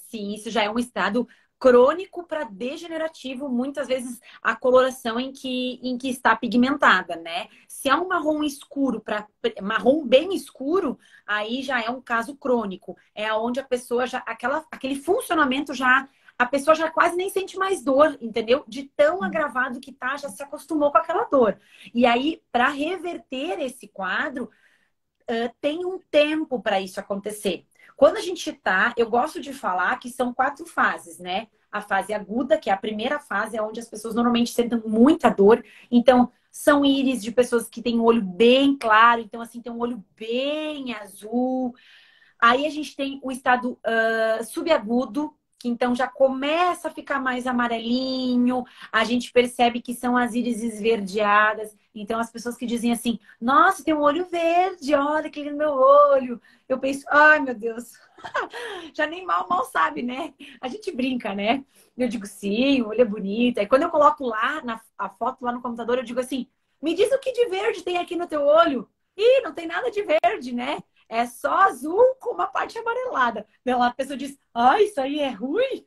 Speaker 2: Sim, isso já é um estado crônico para degenerativo, muitas vezes a coloração em que está pigmentada, né? Se é um marrom escuro para marrom bem escuro, aí já é um caso crônico. É onde a pessoa já, aquele funcionamento já, a pessoa já quase nem sente mais dor, entendeu? De tão agravado que tá, já se acostumou com aquela dor. E aí, para reverter esse quadro, tem um tempo para isso acontecer. Quando a gente tá, eu gosto de falar que são 4 fases, né? A fase aguda, que é a primeira fase, é onde as pessoas normalmente sentem muita dor. Então, são íris de pessoas que têm um olho bem claro, então, assim, tem um olho bem azul. Aí a gente tem o estado subagudo, que então já começa a ficar mais amarelinho, a gente percebe que são as íris esverdeadas. Então, as pessoas que dizem assim, nossa, tem um olho verde, olha que lindo meu olho. Eu penso, ai meu Deus, já nem mal sabe, né? A gente brinca, né? Eu digo, sim, o olho é bonito. Aí quando eu coloco lá a foto lá no computador, eu digo assim, me diz o que de verde tem aqui no teu olho. Ih, não tem nada de verde, né? É só azul com uma parte amarelada. Então a pessoa diz, ah, isso aí é ruim?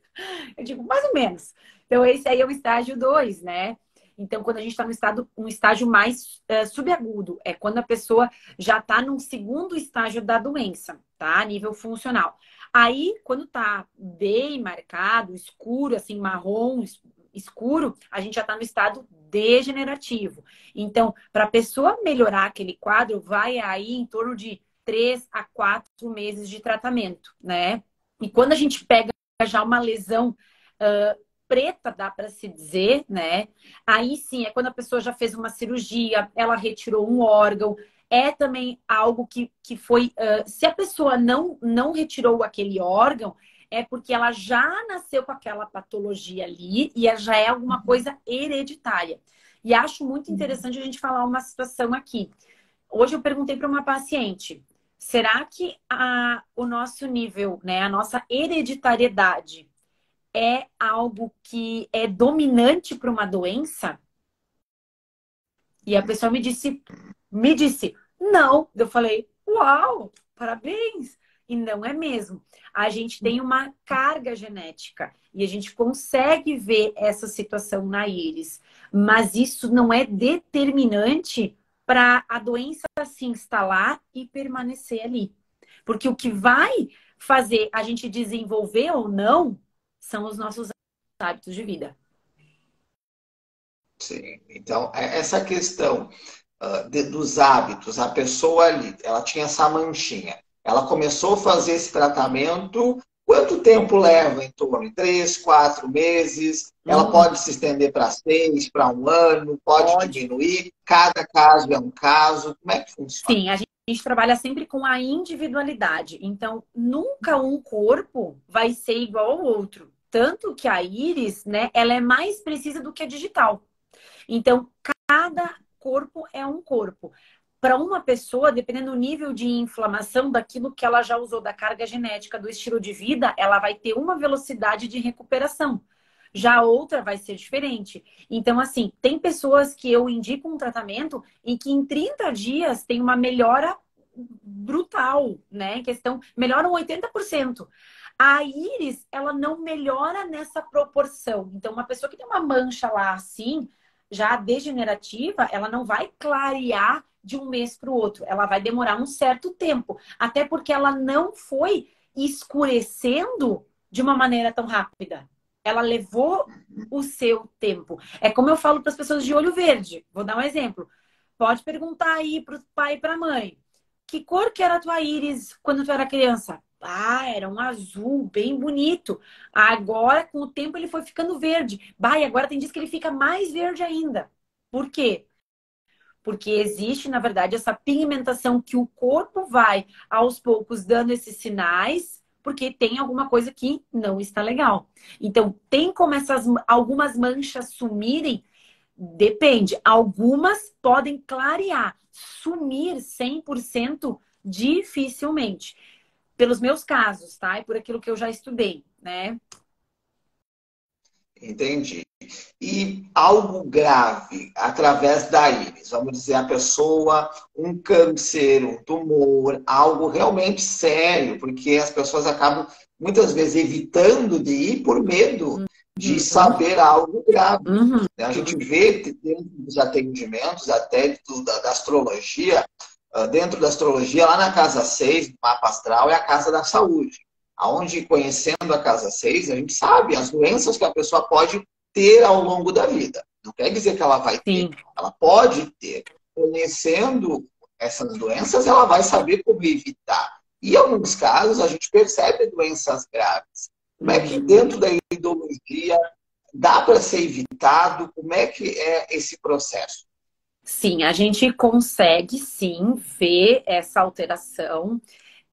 Speaker 2: Eu digo, mais ou menos. Então esse aí é o estágio 2, né? Então, quando a gente está um estágio mais subagudo, é quando a pessoa já está num segundo estágio da doença, tá? A nível funcional. Aí, quando tá bem marcado, escuro, assim, marrom, escuro, a gente já está no estado degenerativo. Então, para a pessoa melhorar aquele quadro, vai aí em torno de 3 a 4 meses de tratamento, né? E quando a gente pega já uma lesão preta, dá para se dizer, né? Aí sim, é quando a pessoa já fez uma cirurgia, ela retirou um órgão. É também algo que foi. Se a pessoa não retirou aquele órgão, é porque ela já nasceu com aquela patologia ali e já é alguma coisa hereditária. E acho muito interessante a gente falar uma situação aqui. Hoje eu perguntei para uma paciente: será que o nosso nível, né, a nossa hereditariedade é algo que é dominante para uma doença? E a pessoa me disse, não. Eu falei, uau, parabéns. E não é mesmo. A gente tem uma carga genética e a gente consegue ver essa situação na íris, mas isso não é determinante para a doença se instalar e permanecer ali. Porque o que vai fazer a gente desenvolver ou não são os nossos hábitos de vida.
Speaker 1: Sim. Então, essa questão dos hábitos, a pessoa ali, ela tinha essa manchinha. Ela começou a fazer esse tratamento. Quanto tempo leva em torno? 3, 4 meses? Ela pode se estender para 6, para um ano? Pode
Speaker 2: Pode.
Speaker 1: diminuir? Cada caso é um caso? Como é que funciona?
Speaker 2: Sim, a gente trabalha sempre com a individualidade. Então, nunca um corpo vai ser igual ao outro. Tanto que a íris, né, ela é mais precisa do que a digital. Então, cada corpo é um corpo. Para uma pessoa, dependendo do nível de inflamação daquilo que ela já usou, da carga genética, do estilo de vida, ela vai ter uma velocidade de recuperação. Já a outra vai ser diferente. Então, assim, tem pessoas que eu indico um tratamento em que em 30 dias tem uma melhora brutal, né? Em questão, melhoram 80%. A íris, ela não melhora nessa proporção. Então, uma pessoa que tem uma mancha lá assim, já degenerativa, ela não vai clarear de um mês para o outro. Ela vai demorar um certo tempo. Até porque ela não foi escurecendo de uma maneira tão rápida. Ela levou o seu tempo. É como eu falo para as pessoas de olho verde. Vou dar um exemplo. Pode perguntar aí para o pai e para a mãe. Que cor que era a tua íris quando tu era criança? Ah, era um azul bem bonito. Agora, com o tempo, ele foi ficando verde. Bah, e agora tem dias que ele fica mais verde ainda. Por quê? Porque existe, na verdade, essa pigmentação que o corpo vai, aos poucos, dando esses sinais, porque tem alguma coisa que não está legal. Então, tem como algumas manchas sumirem? Depende. Algumas podem clarear. Sumir 100% dificilmente. Pelos meus casos, tá? E por aquilo que eu já estudei, né?
Speaker 1: Entendi. e algo grave através da íris. Vamos dizer, a pessoa, um câncer, um tumor, algo realmente sério, porque as pessoas acabam muitas vezes evitando de ir por medo de saber algo grave. A gente vê dentro dos atendimentos, até da astrologia, dentro da astrologia, lá na casa 6 do mapa astral, é a casa da saúde. Onde, conhecendo a casa 6, a gente sabe as doenças que a pessoa pode ter ao longo da vida. Não quer dizer que ela vai ter, ela pode ter. Conhecendo essas doenças, ela vai saber como evitar. E em alguns casos, a gente percebe doenças graves. Como é que dentro da iridologia dá para ser evitado? Como é que é esse processo?
Speaker 2: Sim, a gente consegue sim ver essa alteração.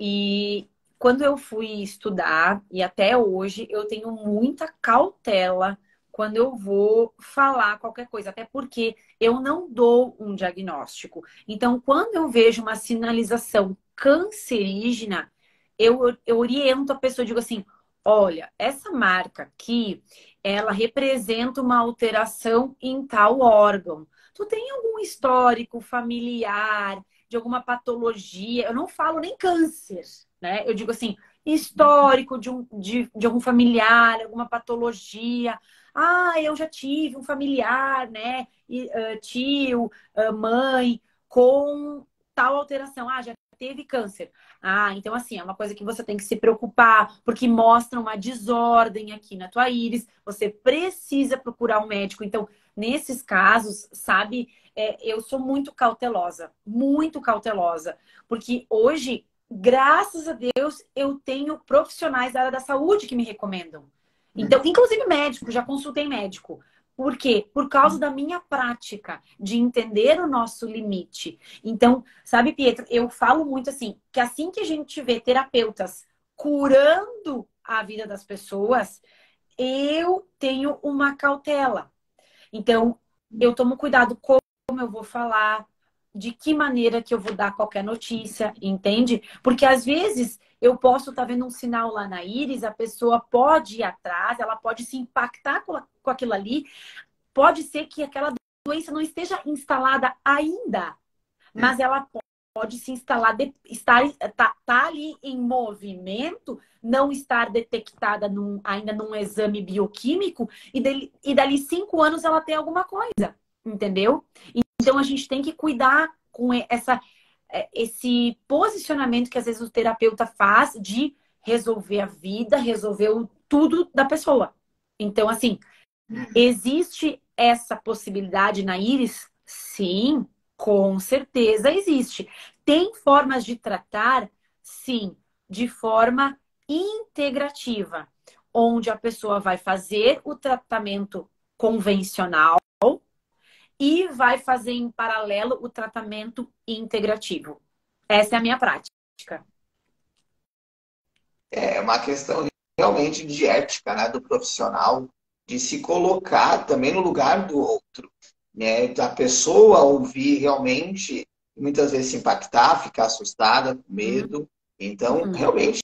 Speaker 2: E quando eu fui estudar, e até hoje, eu tenho muita cautela quando eu vou falar qualquer coisa, até porque eu não dou um diagnóstico. Então, quando eu vejo uma sinalização cancerígena, eu oriento a pessoa, digo assim, olha, essa marca aqui, ela representa uma alteração em tal órgão. Tu tem algum histórico familiar, de alguma patologia? Eu não falo nem câncer, né? Eu digo assim, histórico de algum familiar, alguma patologia. Ah, eu já tive um familiar, né? Tio, mãe, com tal alteração. Ah, já teve câncer. Ah, então assim, é uma coisa que você tem que se preocupar, porque mostra uma desordem aqui na tua íris. Você precisa procurar um médico. Então, nesses casos, sabe, eu sou muito cautelosa, porque hoje, graças a Deus, eu tenho profissionais da área da saúde que me recomendam. Então, inclusive médico, já consultei médico. Por quê? Por causa da minha prática de entender o nosso limite. Então, sabe, Pietro, eu falo muito assim que a gente vê terapeutas curando a vida das pessoas, eu tenho uma cautela. Então, eu tomo cuidado como eu vou falar, de que maneira que eu vou dar qualquer notícia, entende? Porque às vezes eu posso estar vendo um sinal lá na íris, a pessoa pode ir atrás, ela pode se impactar com aquilo ali, pode ser que aquela doença não esteja instalada ainda, mas ela pode se instalar, tá ali em movimento, não estar detectada ainda num exame bioquímico, e dali 5 anos ela tem alguma coisa, entendeu? Então a gente tem que cuidar com esse posicionamento que às vezes o terapeuta faz de resolver a vida, resolver tudo da pessoa. Então, assim, existe essa possibilidade na íris? Sim, com certeza existe. Tem formas de tratar? Sim, de forma integrativa, onde a pessoa vai fazer o tratamento convencional e vai fazer em paralelo o tratamento integrativo. Essa é a minha prática.
Speaker 1: É uma questão realmente de ética, né, do profissional, de se colocar também no lugar do outro, né, da pessoa ouvir realmente, muitas vezes se impactar, ficar assustada, com medo. Então, realmente,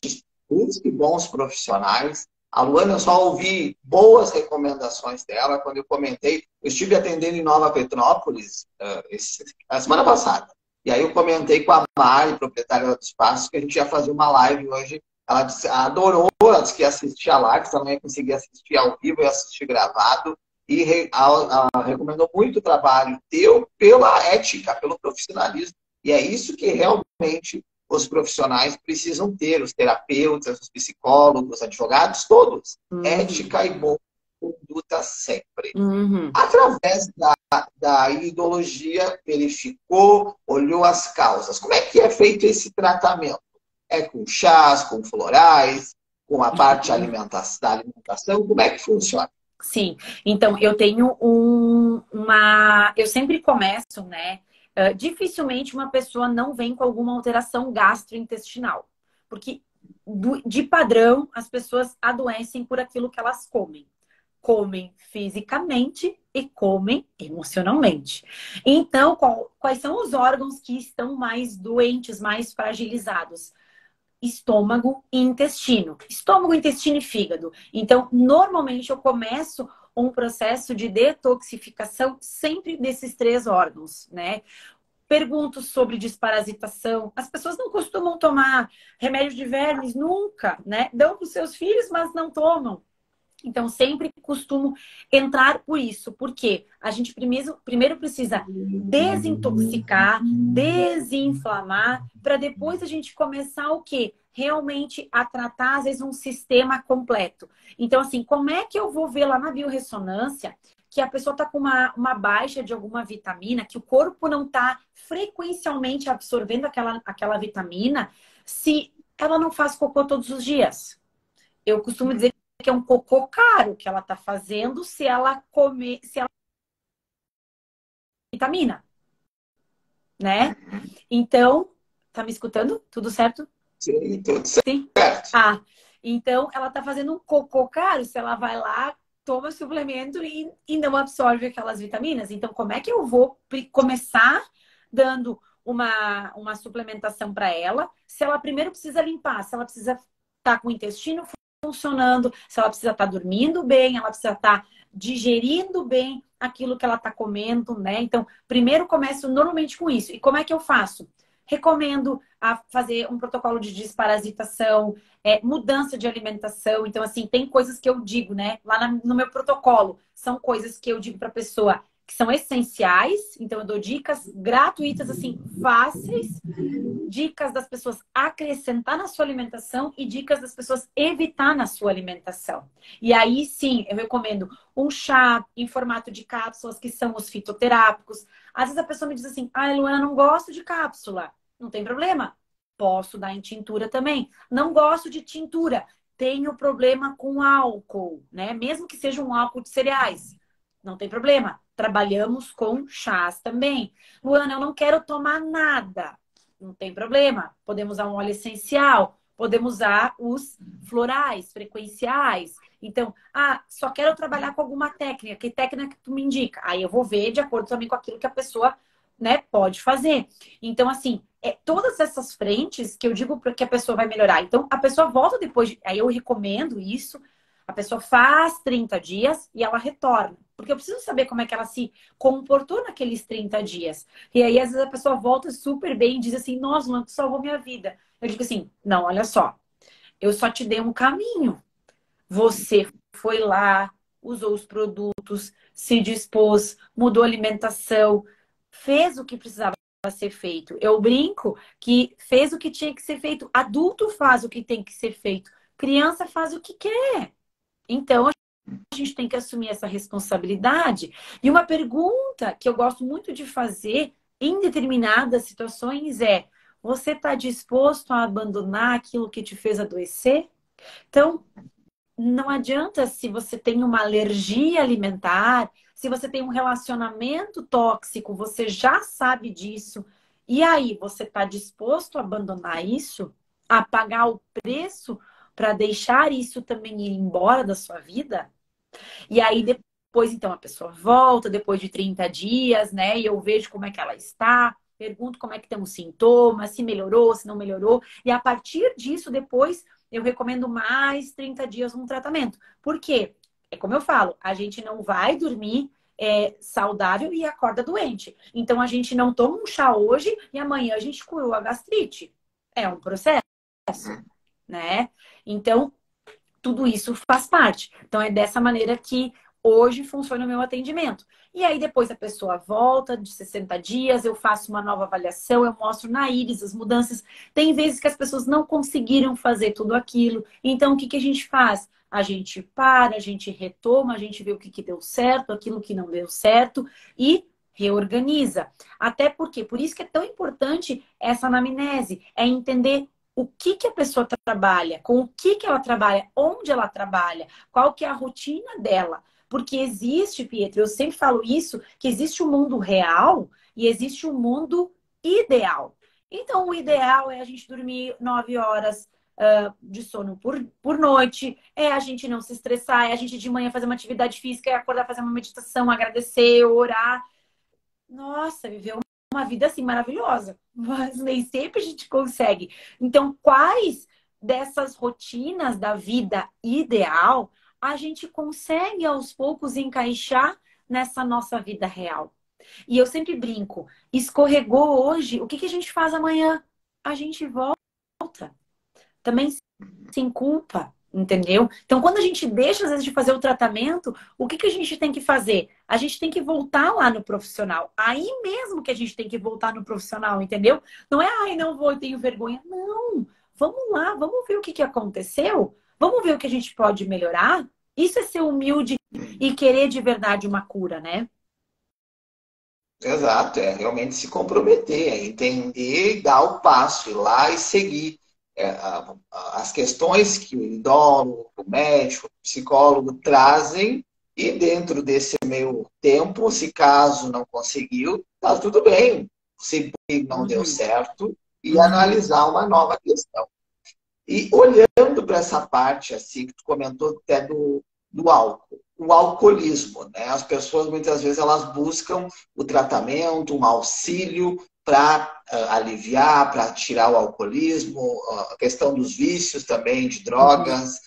Speaker 1: busque bons profissionais. A Luana, eu só ouvi boas recomendações dela quando eu comentei. Eu estive atendendo em Nova Petrópolis a semana passada. E aí eu comentei com a Mari, proprietária do espaço, que a gente ia fazer uma live hoje. Ela adorou, ela disse que ia assistir a live, também conseguia assistir ao vivo e assistir gravado. E ela recomendou muito o trabalho teu pela ética, pelo profissionalismo. E é isso que realmente os profissionais precisam ter, os terapeutas, os psicólogos, advogados, todos. Ética e boa conduta sempre. Através da iridologia, verificou, olhou as causas. Como é que é feito esse tratamento? É com chás, com florais, com a parte da alimentação? Como é que funciona?
Speaker 2: Sim, então eu tenho eu sempre começo, né? Dificilmente uma pessoa não vem com alguma alteração gastrointestinal. Porque, de padrão, as pessoas adoecem por aquilo que elas comem. Comem fisicamente e comem emocionalmente. Então, quais são os órgãos que estão mais doentes, mais fragilizados? Estômago e intestino. Estômago, intestino e fígado. Então, normalmente eu começo um processo de detoxificação sempre desses três órgãos, né? Pergunto sobre desparasitação. As pessoas não costumam tomar remédio de vermes nunca, né? Dão para os seus filhos, mas não tomam. Então, sempre costumo entrar por isso, porque a gente primeiro precisa desintoxicar, desinflamar, para depois a gente começar o quê? Realmente a tratar, às vezes, um sistema completo. Então, assim, como é que eu vou ver lá na biorressonância que a pessoa está com uma baixa de alguma vitamina, que o corpo não está frequencialmente absorvendo aquela vitamina, se ela não faz cocô todos os dias? Eu costumo dizer que é um cocô caro que ela tá fazendo se ela comer, se ela vitamina, né? Então, tá me escutando? Tudo certo?
Speaker 1: Sim, tudo
Speaker 2: Sim.
Speaker 1: certo.
Speaker 2: Ah, então ela tá fazendo um cocô caro se ela vai lá, toma suplemento e não absorve aquelas vitaminas. Então, como é que eu vou começar dando uma suplementação para ela, se ela primeiro precisa limpar, se ela precisa estar com o intestino funcionando, se ela precisa estar dormindo bem, ela precisa estar digerindo bem aquilo que ela está comendo, né? Então, primeiro começo normalmente com isso. E como é que eu faço? Recomendo a fazer um protocolo de desparasitação, mudança de alimentação. Então, assim, tem coisas que eu digo, né? Lá no meu protocolo, são coisas que eu digo para a pessoa que são essenciais. Então, eu dou dicas gratuitas, assim, fáceis, dicas das pessoas acrescentar na sua alimentação e dicas das pessoas evitar na sua alimentação. E aí sim, eu recomendo um chá em formato de cápsulas, que são os fitoterápicos. Às vezes a pessoa me diz assim: ah, Luana, não gosto de cápsula. Não tem problema. Posso dar em tintura também. Não gosto de tintura. Tenho problema com álcool, né? Mesmo que seja um álcool de cereais. Não tem problema. Trabalhamos com chás também. Luana, eu não quero tomar nada. Não tem problema. Podemos usar um óleo essencial, podemos usar os florais, frequenciais. Então, só quero trabalhar com alguma técnica. Que técnica que tu me indica? Aí eu vou ver de acordo também com aquilo que a pessoa, né, pode fazer. Então, assim, todas essas frentes que eu digo para que a pessoa vai melhorar. Então, a pessoa volta depois, aí eu recomendo isso. A pessoa faz 30 dias e ela retorna. Porque eu preciso saber como é que ela se comportou naqueles 30 dias. E aí, às vezes, a pessoa volta super bem e diz assim: nossa, Luana, tu salvou minha vida. Eu digo assim: não, olha só, eu só te dei um caminho. Você foi lá, usou os produtos, se dispôs, mudou a alimentação, fez o que precisava ser feito. Eu brinco que fez o que tinha que ser feito. Adulto faz o que tem que ser feito. Criança faz o que quer. Então, a gente tem que assumir essa responsabilidade. E uma pergunta que eu gosto muito de fazer em determinadas situações é: você está disposto a abandonar aquilo que te fez adoecer? Então, não adianta se você tem uma alergia alimentar, se você tem um relacionamento tóxico, você já sabe disso. E aí, você está disposto a abandonar isso? A pagar o preço para deixar isso também ir embora da sua vida? E aí depois, então, a pessoa volta depois de 30 dias, né? E eu vejo como é que ela está, pergunto como é que estão os sintomas, se melhorou, se não melhorou. E a partir disso, depois, eu recomendo mais 30 dias no tratamento. Por quê? É como eu falo, a gente não vai dormir saudável e acorda doente. Então, a gente não toma um chá hoje e amanhã a gente curou a gastrite. É um processo, né? Então, tudo isso faz parte. Então, é dessa maneira que hoje funciona o meu atendimento. E aí, depois a pessoa volta de 60 dias, eu faço uma nova avaliação, eu mostro na íris as mudanças. Tem vezes que as pessoas não conseguiram fazer tudo aquilo. Então, o que a gente faz? A gente para, a gente retoma, a gente vê o que deu certo, aquilo que não deu certo e reorganiza. Até porque, por isso que é tão importante essa anamnese, é entender o que a pessoa trabalha, com o que ela trabalha, onde ela trabalha, qual que é a rotina dela. Porque existe, Pietro, eu sempre falo isso, que existe o mundo real e existe o mundo ideal. Então, o ideal é a gente dormir 9 horas de sono por noite, é a gente não se estressar, é a gente de manhã fazer uma atividade física, é acordar, fazer uma meditação, agradecer, orar. Nossa, viver uma vida assim maravilhosa, mas nem sempre a gente consegue. Então, quais dessas rotinas da vida ideal a gente consegue aos poucos encaixar nessa nossa vida real. E eu sempre brinco, escorregou hoje, o que que a gente faz amanhã? A gente volta. Também sem culpa, entendeu? Então, quando a gente deixa, às vezes, de fazer o tratamento, o que que a gente tem que fazer? A gente tem que voltar lá no profissional. Aí mesmo que a gente tem que voltar no profissional, entendeu? Não é, ai, não vou, eu tenho vergonha. Não, vamos lá, vamos ver o que que aconteceu, vamos ver o que a gente pode melhorar. Isso é ser humilde e querer de verdade uma cura, né?
Speaker 1: Exato, é realmente se comprometer, é entender e dar o passo, ir lá e seguir. As questões que o endólogo, o médico, o psicólogo trazem, e dentro desse meio tempo, se caso não conseguiu, tá tudo bem. Se não deu
Speaker 2: Uhum,
Speaker 1: certo, e
Speaker 2: uhum.
Speaker 1: analisar uma nova questão. E olhando para essa parte, assim, que tu comentou até do álcool, o alcoolismo, né? As pessoas, muitas vezes, elas buscam o tratamento, um auxílio para aliviar, para tirar o alcoolismo, a questão dos vícios também, de
Speaker 2: Uhum.
Speaker 1: drogas.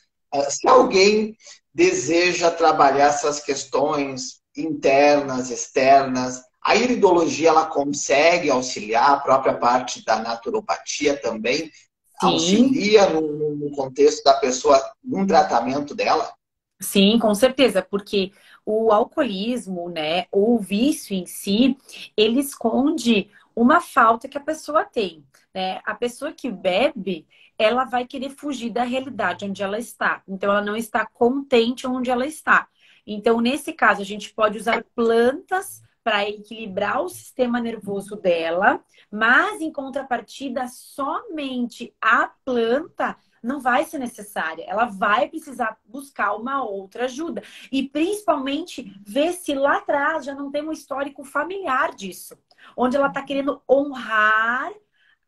Speaker 1: Se alguém deseja trabalhar essas questões internas, externas, a iridologia ela consegue auxiliar, a própria parte da naturopatia também
Speaker 2: Sim.
Speaker 1: auxilia no contexto da pessoa, num tratamento dela?
Speaker 2: Sim, com certeza, porque o alcoolismo, né, ou o vício em si, ele esconde uma falta que a pessoa tem, né? A pessoa que bebe, ela vai querer fugir da realidade onde ela está. Então, ela não está contente onde ela está. Então, nesse caso, a gente pode usar plantas para equilibrar o sistema nervoso dela, mas em contrapartida, somente a planta não vai ser necessária. Ela vai precisar buscar uma outra ajuda. E principalmente ver se lá atrás já não tem um histórico familiar disso, onde ela está querendo honrar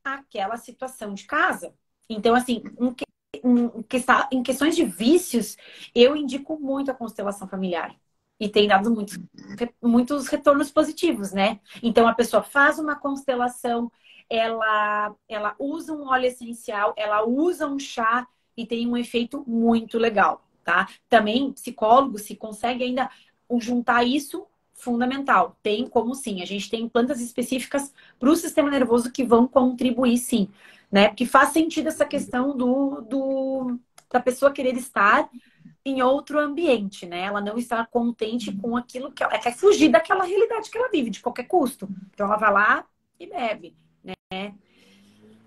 Speaker 2: aquela situação de casa. Então, assim, em questões de vícios, eu indico muito a constelação familiar. E tem dado muitos retornos positivos, né? Então, a pessoa faz uma constelação, ela usa um óleo essencial, ela usa um chá e tem um efeito muito legal, tá? Também, psicólogo, se consegue ainda juntar isso, fundamental. Tem como sim. A gente tem plantas específicas para o sistema nervoso que vão contribuir sim, né? Porque faz sentido essa questão da pessoa querer estar em outro ambiente, né? Ela não estar contente com aquilo que ela quer fugir daquela realidade que ela vive de qualquer custo. Então ela vai lá e bebe, né?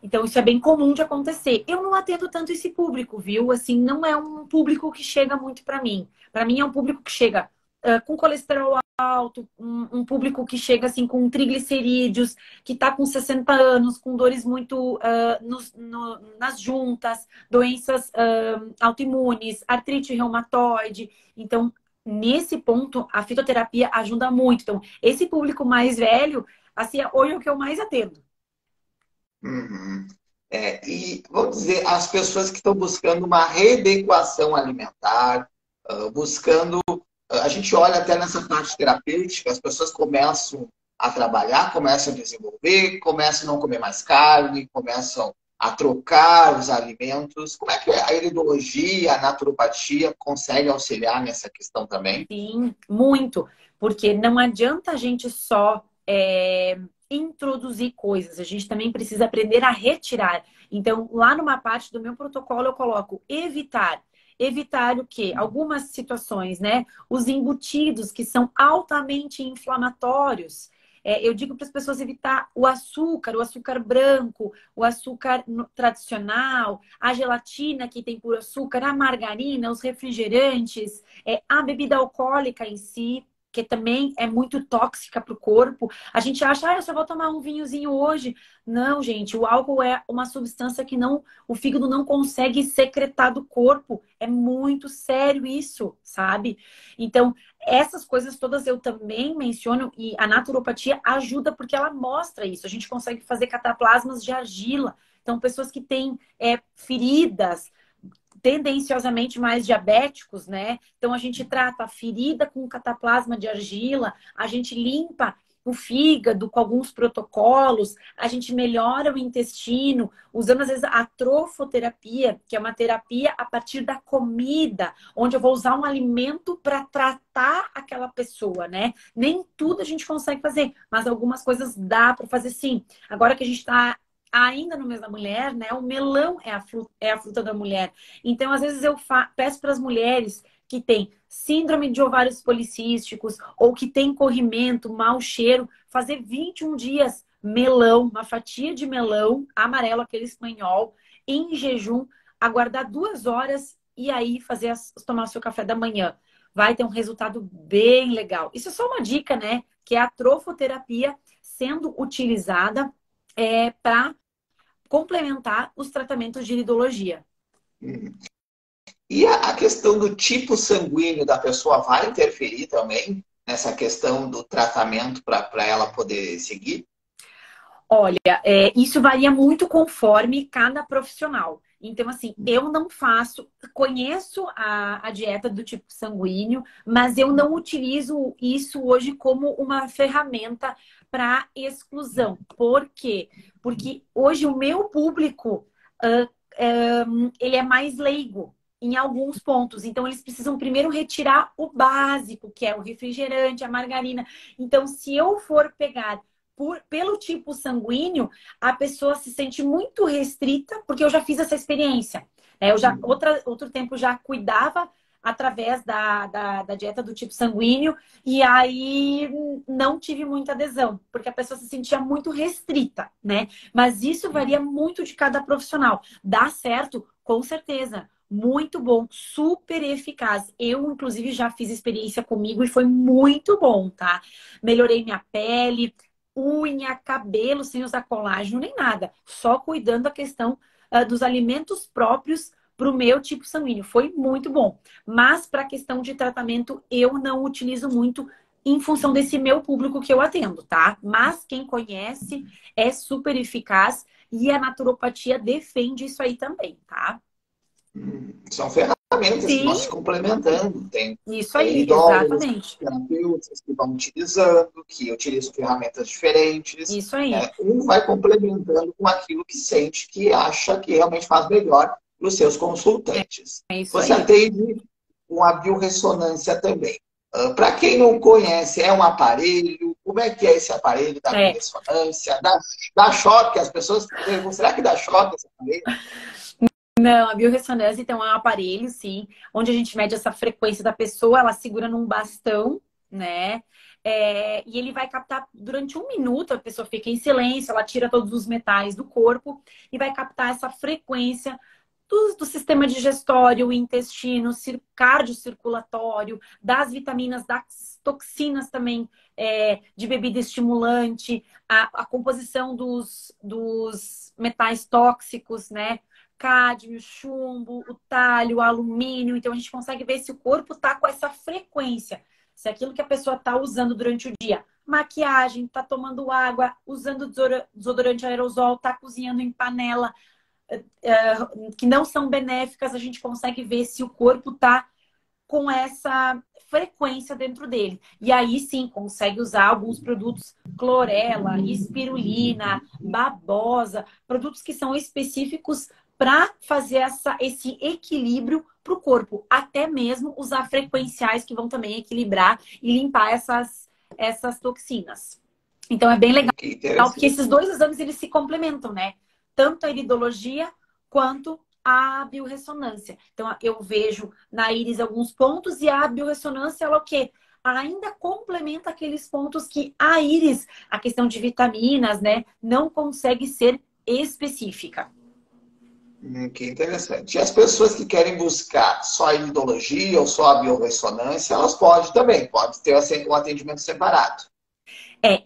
Speaker 2: Então isso é bem comum de acontecer. Eu não atendo tanto esse público, viu? Assim, não é um público que chega muito para mim. Para mim é um público que chega com colesterol alto, um público que chega assim com triglicerídeos, que está com 60 anos, com dores muito nas juntas, doenças autoimunes, artrite reumatoide. Então, nesse ponto, a fitoterapia ajuda muito. Então, esse público mais velho, assim, hoje é o que eu mais atendo.
Speaker 1: Uhum. E vamos dizer, as pessoas que estão buscando uma readequação alimentar, buscando. A gente olha até nessa parte terapêutica, as pessoas começam a trabalhar, começam a desenvolver, começam a não comer mais carne, começam a trocar os alimentos. Como é que a iridologia, a naturopatia consegue auxiliar nessa questão também?
Speaker 2: Sim, muito. Porque não adianta a gente só introduzir coisas, a gente também precisa aprender a retirar. Então, lá numa parte do meu protocolo, eu coloco evitar. Evitar o quê? Algumas situações, né? Os embutidos que são altamente inflamatórios. Eu digo para as pessoas evitar o açúcar branco, o açúcar tradicional, a gelatina que tem puro açúcar, a margarina, os refrigerantes, a bebida alcoólica em si, que também é muito tóxica para o corpo. A gente acha, eu só vou tomar um vinhozinho hoje. Não, gente, o álcool é uma substância que não, o fígado não consegue secretar do corpo. É muito sério isso, sabe? Então, essas coisas todas eu também menciono e a naturopatia ajuda porque ela mostra isso. A gente consegue fazer cataplasmas de argila. Então, pessoas que têm feridas, tendenciosamente mais diabéticos, né? Então a gente trata a ferida com cataplasma de argila, a gente limpa o fígado, com alguns protocolos, a gente melhora o intestino, usando às vezes a trofoterapia, que é uma terapia a partir da comida, onde eu vou usar um alimento para tratar aquela pessoa, né? Nem tudo a gente consegue fazer, mas algumas coisas dá para fazer sim. Agora que a gente está ainda no mês da mulher, né? O melão é a fruta da mulher. Então, às vezes, eu peço para as mulheres que têm síndrome de ovários policísticos ou que tem corrimento, mau cheiro, fazer 21 dias melão, uma fatia de melão amarelo, aquele espanhol, em jejum, aguardar 2 horas e aí tomar o seu café da manhã. Vai ter um resultado bem legal. Isso é só uma dica, né? Que é a trofoterapia sendo utilizada para complementar os tratamentos de iridologia.
Speaker 1: E a questão do tipo sanguíneo da pessoa vai interferir também nessa questão do tratamento para ela poder seguir?
Speaker 2: Olha, isso varia muito conforme cada profissional. Então, assim, eu não faço, conheço a dieta do tipo sanguíneo, mas eu não utilizo isso hoje como uma ferramenta para exclusão. Por quê? Porque hoje o meu público, ele é mais leigo em alguns pontos. Então, eles precisam primeiro retirar o básico, que é o refrigerante, a margarina. Então, se eu for pegar pelo tipo sanguíneo, a pessoa se sente muito restrita, porque eu já fiz essa experiência. Eu já, outro tempo, já cuidava através da dieta do tipo sanguíneo, e aí não tive muita adesão, porque a pessoa se sentia muito restrita, né? Mas isso varia muito de cada profissional. Dá certo? Com certeza. Muito bom, super eficaz. Eu, inclusive, já fiz experiência comigo e foi muito bom, tá? Melhorei minha pele, unha, cabelo, sem usar colágeno nem nada. Só cuidando da questão dos alimentos próprios para o meu tipo sanguíneo. Foi muito bom. Mas para a questão de tratamento, eu não utilizo muito em função desse meu público que eu atendo, tá? Mas quem conhece é super eficaz e a naturopatia defende isso aí também, tá?
Speaker 1: São ferramentas que vão
Speaker 2: Sim,
Speaker 1: se complementando. Tem
Speaker 2: isso aí,
Speaker 1: iridólogos,
Speaker 2: exatamente.
Speaker 1: terapeutas que vão utilizando, que utilizam ferramentas diferentes.
Speaker 2: Isso aí.
Speaker 1: Né? Um vai complementando com aquilo que sente, que acha que realmente faz melhor para os seus consultantes.
Speaker 2: É isso
Speaker 1: Você
Speaker 2: aí.
Speaker 1: atende com a biorressonância também. Para quem não conhece, é um aparelho. Como é que é esse aparelho da
Speaker 2: É.
Speaker 1: biorressonância? Dá choque? As pessoas perguntam, será que dá choque esse aparelho?
Speaker 2: Não, a biorressonância, então, é um aparelho, sim, onde a gente mede essa frequência da pessoa, ela segura num bastão, né? E ele vai captar durante 1 minuto, a pessoa fica em silêncio, ela tira todos os metais do corpo e vai captar essa frequência do sistema digestório, intestino, cardiocirculatório, das vitaminas, das toxinas também, de bebida estimulante, a composição dos metais tóxicos, né? Cádmio, chumbo, o talho, o alumínio. Então, a gente consegue ver se o corpo está com essa frequência. Se aquilo que a pessoa está usando durante o dia, maquiagem, está tomando água, usando desodorante aerosol, está cozinhando em panela, que não são benéficas, a gente consegue ver se o corpo está com essa frequência dentro dele. E aí sim, consegue usar alguns produtos, clorela, espirulina, babosa, produtos que são específicos para fazer esse equilíbrio para o corpo. Até mesmo usar frequenciais que vão também equilibrar e limpar essas toxinas. Então é bem legal,
Speaker 1: Que
Speaker 2: porque esses
Speaker 1: interessante.
Speaker 2: dois exames eles se complementam, né? Tanto a iridologia quanto a biorressonância. Então, eu vejo na íris alguns pontos e a biorressonância, ela o quê? Ainda complementa aqueles pontos que a íris, a questão de vitaminas, né, não consegue ser específica.
Speaker 1: Que interessante. E as pessoas que querem buscar só a iridologia ou só a biorressonância, elas podem também, pode ter um atendimento separado.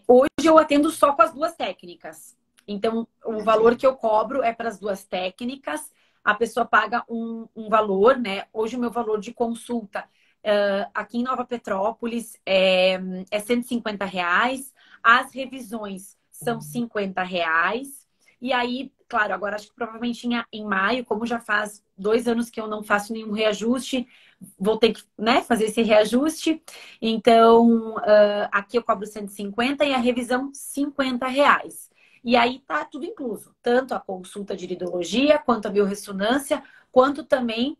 Speaker 2: Hoje eu atendo só com as duas técnicas. Então, o valor que eu cobro é para as duas técnicas. A pessoa paga um valor, né? Hoje o meu valor de consulta aqui em Nova Petrópolis é R$ 150. As revisões são R$ 50. E aí, claro, agora acho que provavelmente em maio, como já faz 2 anos que eu não faço nenhum reajuste, vou ter que, né, fazer esse reajuste. Então, aqui eu cobro 150 e a revisão R$ 50. E aí tá tudo incluso, tanto a consulta de iridologia, quanto a biorressonância, quanto também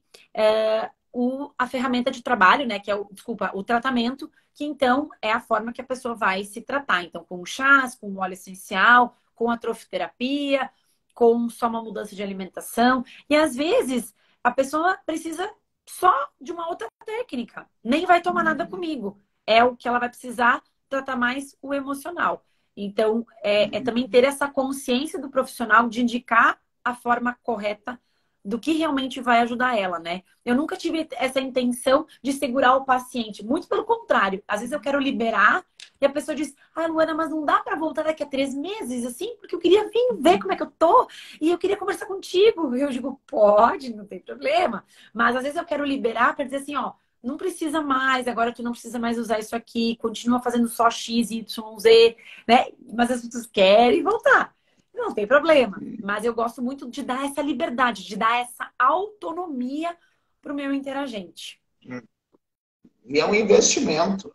Speaker 2: a ferramenta de trabalho, né, que é o tratamento, que então é a forma que a pessoa vai se tratar. Então, com chás, com óleo essencial, com a trofiterapia, com só uma mudança de alimentação. E às vezes a pessoa precisa só de uma outra técnica. Nem vai tomar nada comigo. É o que ela vai precisar tratar mais o emocional. Então, é também ter essa consciência do profissional de indicar a forma correta do que realmente vai ajudar ela, né? Eu nunca tive essa intenção de segurar o paciente. Muito pelo contrário. Às vezes eu quero liberar e a pessoa diz, Luana, mas não dá para voltar daqui a 3 meses, assim? Porque eu queria vir ver como é que eu tô e eu queria conversar contigo. E eu digo, pode, não tem problema. Mas às vezes eu quero liberar para dizer assim, ó, não precisa mais, agora tu não precisa mais usar isso aqui, continua fazendo só X, Y, Z, né? Mas as pessoas querem voltar. Não tem problema. Mas eu gosto muito de dar essa liberdade, de dar essa autonomia para o meu interagente.
Speaker 1: E é um investimento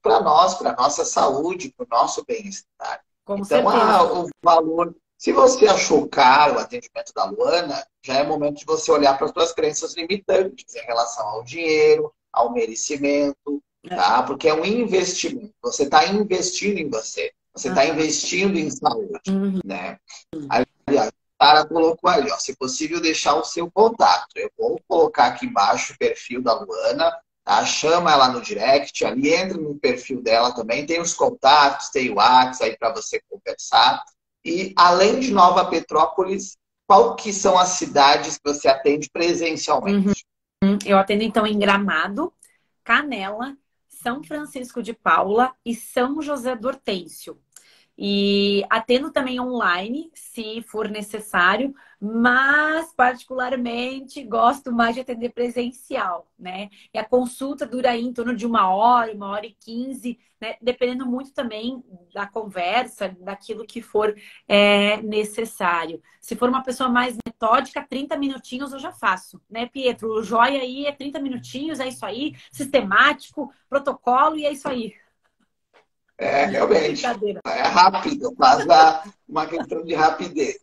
Speaker 1: para nós, para a nossa saúde, para o nosso bem-estar.
Speaker 2: Com
Speaker 1: Então,
Speaker 2: certeza.
Speaker 1: o valor, se você achou caro o atendimento da Luana, já é momento de você olhar para as suas crenças limitantes em relação ao dinheiro, ao merecimento, tá? Porque é um investimento. Você está investindo em você. Você está investindo em saúde,
Speaker 2: Uhum.
Speaker 1: né? Aliás, a Sara colocou ali, ó, se possível, deixar o seu contato. Eu vou colocar aqui embaixo o perfil da Luana, tá? Chama ela no direct, ali entra no perfil dela também, tem os contatos, tem o WhatsApp aí para você conversar. E além de Nova Petrópolis, qual que são as cidades que você atende presencialmente?
Speaker 2: Eu atendo então em Gramado, Canela, São Francisco de Paula e São José do Hortêncio. E atendo também online, se for necessário, mas particularmente gosto mais de atender presencial, né? E a consulta dura aí em torno de 1 hora, 1 hora e 15, né? Dependendo muito também da conversa, daquilo que for necessário. Se for uma pessoa mais metódica, 30 minutinhos eu já faço, né, Pietro? O joia aí é 30 minutinhos, é isso aí, sistemático, protocolo e é isso aí.
Speaker 1: Realmente,
Speaker 2: Brincadeira.
Speaker 1: é rápido, mas uma questão de rapidez.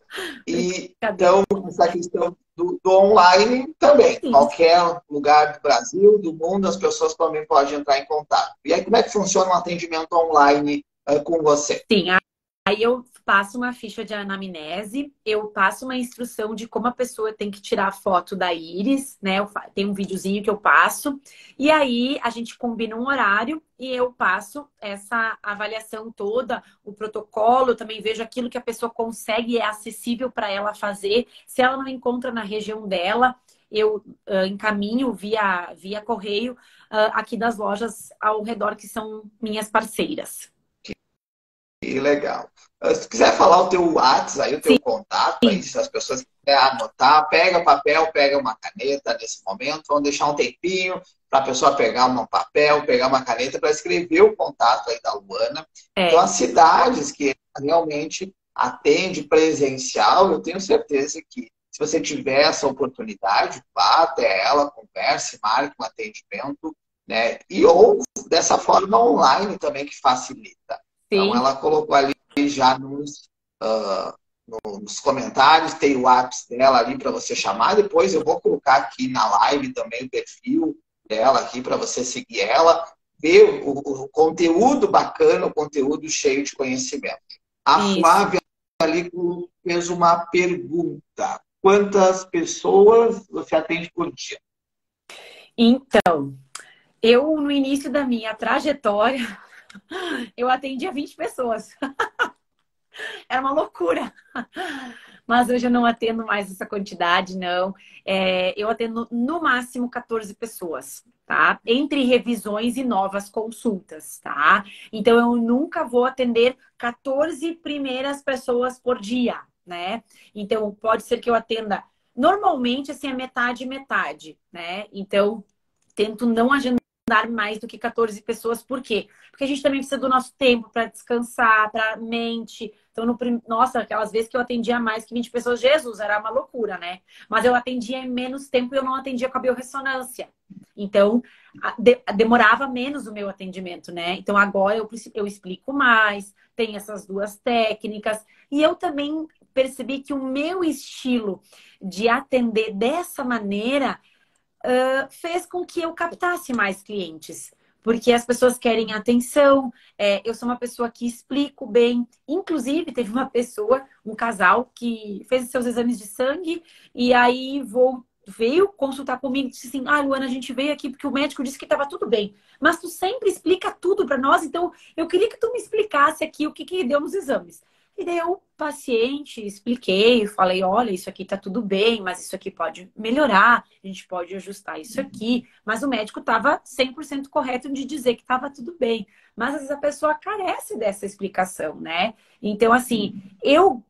Speaker 1: E
Speaker 2: Brincadeira.
Speaker 1: então, essa questão do online também.
Speaker 2: Sim.
Speaker 1: Qualquer lugar do Brasil, do mundo, as pessoas também podem entrar em contato. E aí, como é que funciona um atendimento online com você?
Speaker 2: Sim, aí eu passo uma ficha de anamnese, eu passo uma instrução de como a pessoa tem que tirar a foto da íris, né? Tem um videozinho que eu passo, e aí a gente combina um horário e eu passo essa avaliação toda, o protocolo, eu também vejo aquilo que a pessoa consegue e é acessível para ela fazer. Se ela não encontra na região dela, eu encaminho via correio aqui das lojas ao redor, que são minhas parceiras.
Speaker 1: Que legal. Se tu quiser falar o teu WhatsApp, aí, o teu contato, aí, se as pessoas quiserem anotar, pega papel, pega uma caneta nesse momento, vamos deixar um tempinho para a pessoa pegar um papel, pegar uma caneta para escrever o contato aí da Luana. Então, as cidades que realmente atende presencial, eu tenho certeza que se você tiver essa oportunidade, vá até ela, converse, marque um atendimento, né? E ou dessa forma online também que facilita. Então,
Speaker 2: Sim.
Speaker 1: ela colocou ali já nos comentários, tem o WhatsApp dela ali para você chamar. Depois eu vou colocar aqui na live também o perfil dela aqui para você seguir ela, ver o conteúdo bacana, o conteúdo cheio de conhecimento. A Flávia ali fez uma pergunta. Quantas pessoas você atende por dia?
Speaker 2: Então, eu no início da minha trajetória, eu atendia 20 pessoas. Era uma loucura. Mas hoje eu não atendo mais essa quantidade, não. Eu atendo no máximo 14 pessoas, tá? Entre revisões e novas consultas, tá? Então eu nunca vou atender 14 primeiras pessoas por dia, né? Então pode ser que eu atenda normalmente assim a metade e metade, né? Então tento não agendar agendar mais do que 14 pessoas. Por quê? Porque a gente também precisa do nosso tempo para descansar, para mente. Então, nossa, aquelas vezes que eu atendia mais que 20 pessoas, Jesus, era uma loucura, né? Mas eu atendia em menos tempo e eu não atendia com a biorressonância. Então, demorava menos o meu atendimento, né? Então, agora eu explico mais, tem essas duas técnicas. E eu também percebi que o meu estilo de atender dessa maneira fez com que eu captasse mais clientes. Porque as pessoas querem atenção, eu sou uma pessoa que explico bem. Inclusive, teve uma pessoa, um casal, que fez seus exames de sangue e aí veio consultar comigo e disse assim: ah, Luana, a gente veio aqui porque o médico disse que estava tudo bem. Mas tu sempre explica tudo para nós, então eu queria que tu me explicasse aqui o que deu nos exames. E daí eu, paciente, expliquei, falei, olha, isso aqui tá tudo bem, mas isso aqui pode melhorar, a gente pode ajustar isso aqui. Mas o médico estava 100% correto de dizer que estava tudo bem. Mas às vezes a pessoa carece dessa explicação, né? Então, assim, eu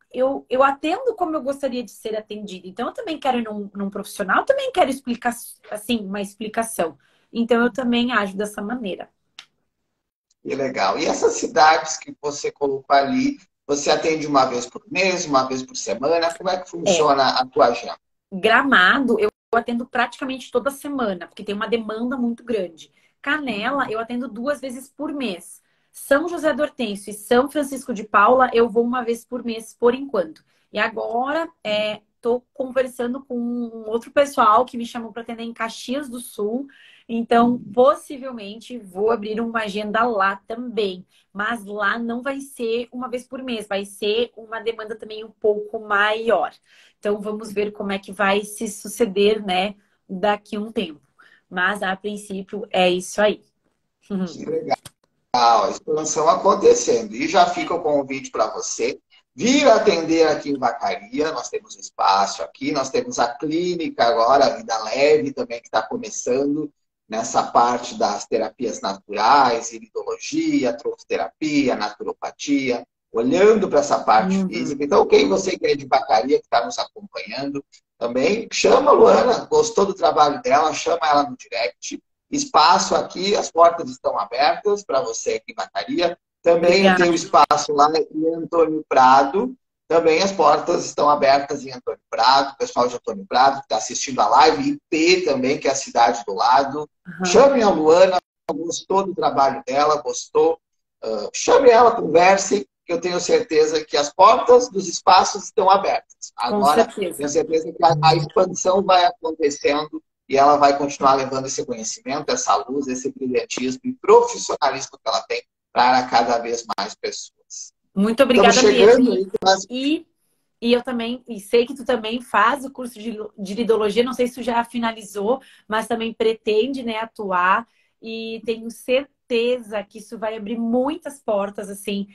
Speaker 2: atendo como eu gostaria de ser atendida. Então, eu também quero ir num profissional, também quero explicar, assim, uma explicação. Então, eu também ajo dessa maneira.
Speaker 1: Que legal. E essas cidades que você colocou ali, você atende uma vez por mês, uma vez por semana? Como é que funciona a tua agenda?
Speaker 2: Gramado, eu atendo praticamente toda semana, porque tem uma demanda muito grande. Canela, eu atendo 2 vezes por mês. São José do Hortêncio e São Francisco de Paula, eu vou uma vez por mês, por enquanto. E agora, estou conversando com um outro pessoal que me chamou para atender em Caxias do Sul. Então, possivelmente, vou abrir uma agenda lá também. Mas lá não vai ser uma vez por mês, vai ser uma demanda também um pouco maior. Então, vamos ver como é que vai se suceder, né, daqui a um tempo. Mas, a princípio, é isso aí.
Speaker 1: Que legal. A expansão acontecendo. E já fica o convite para você vir atender aqui em Vacaria. Nós temos espaço aqui, nós temos a clínica agora, a Vida Leve também, que está começando nessa parte das terapias naturais, iridologia, trofoterapia, naturopatia, olhando para essa parte física. Então, quem você que é de Vacaria, que está nos acompanhando também, chama a Luana, gostou do trabalho dela, chama ela no direct. Espaço aqui, as portas estão abertas para você aqui em Vacaria. Também tem o espaço lá em Antônio Prado. Também as portas estão abertas em Antônio Prado. O pessoal de Antônio Prado que está assistindo a live. IP também, que é a cidade do lado. Chame a Luana, gostou do trabalho dela, gostou. Chame ela, conversem, que eu tenho certeza que as portas dos espaços estão abertas. Agora, tenho certeza que a expansão vai acontecendo e ela vai continuar levando esse conhecimento, essa luz, esse brilhantismo e profissionalismo que ela tem para cada vez mais pessoas.
Speaker 2: Muito obrigada mesmo. E eu também, e sei que tu também faz o curso de iridologia, não sei se tu já finalizou, mas também pretende, né, atuar, e tenho certeza que isso vai abrir muitas portas, assim,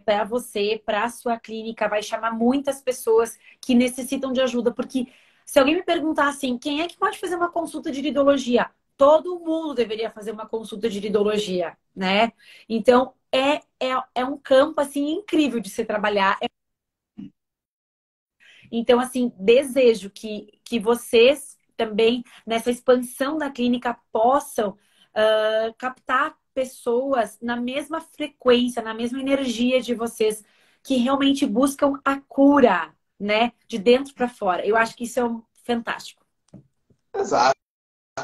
Speaker 2: para você, para a sua clínica, vai chamar muitas pessoas que necessitam de ajuda, porque se alguém me perguntar assim, quem é que pode fazer uma consulta de iridologia? Todo mundo deveria fazer uma consulta de iridologia, né? Então, é um campo, assim, incrível de se trabalhar. Então, assim, desejo que vocês também, nessa expansão da clínica, possam captar pessoas na mesma frequência, na mesma energia de vocês, que realmente buscam a cura, né? De dentro para fora. Eu acho que isso é fantástico.
Speaker 1: Exato.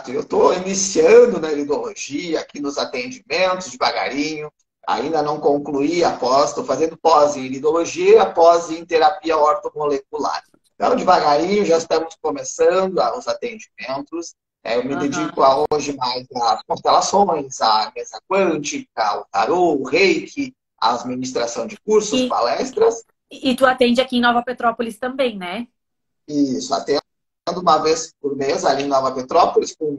Speaker 1: Eu estou iniciando na iridologia, aqui nos atendimentos, devagarinho. Ainda não concluí a pós, estou fazendo pós em iridologia, pós em terapia ortomolecular. Então, devagarinho, já estamos começando os atendimentos. Eu me dedico hoje mais às constelações, à mesa quântica, ao tarô, o reiki, à administração de cursos, palestras.
Speaker 2: E tu atende aqui em Nova Petrópolis também, né?
Speaker 1: Isso, atendo uma vez por mês ali em Nova Petrópolis com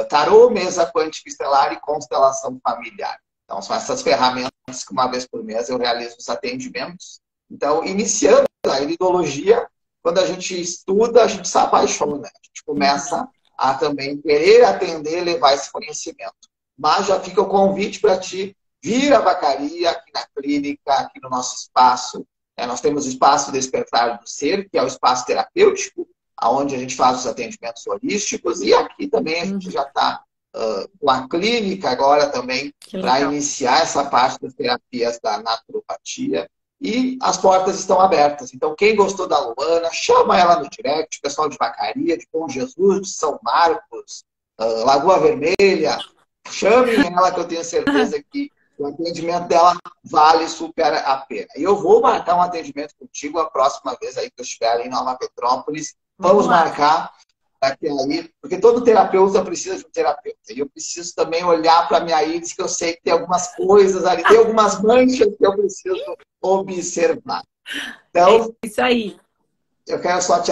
Speaker 1: tarô, mesa quântica estelar e constelação familiar. Então, são essas ferramentas que uma vez por mês eu realizo os atendimentos. Então, iniciando a iridologia, quando a gente estuda, a gente se apaixona. A gente começa a também querer atender, levar esse conhecimento. Mas já fica o convite para ti vir a Vacaria, aqui na clínica, aqui no nosso espaço. Nós temos o espaço Despertar do Ser, que é o espaço terapêutico, onde a gente faz os atendimentos holísticos. E aqui também a gente já está uma clínica agora também
Speaker 2: Que
Speaker 1: para
Speaker 2: legal.
Speaker 1: iniciar essa parte das terapias da naturopatia. E as portas estão abertas. Então, quem gostou da Luana, chama ela no direct, o pessoal de Vacaria, de Bom Jesus, de São Marcos, Lagoa Vermelha. Chamem ela, que eu tenho certeza que o atendimento dela vale super a pena. E eu vou marcar um atendimento contigo a próxima vez aí que eu estiver ali em Nova Petrópolis.
Speaker 2: Vamos
Speaker 1: Vamos
Speaker 2: lá.
Speaker 1: marcar aqui aí, porque todo terapeuta precisa de um terapeuta. E eu preciso também olhar para a minha íris, que eu sei que tem algumas coisas ali, tem algumas manchas que eu preciso observar.
Speaker 2: É
Speaker 1: Então,
Speaker 2: isso aí.
Speaker 1: eu quero só te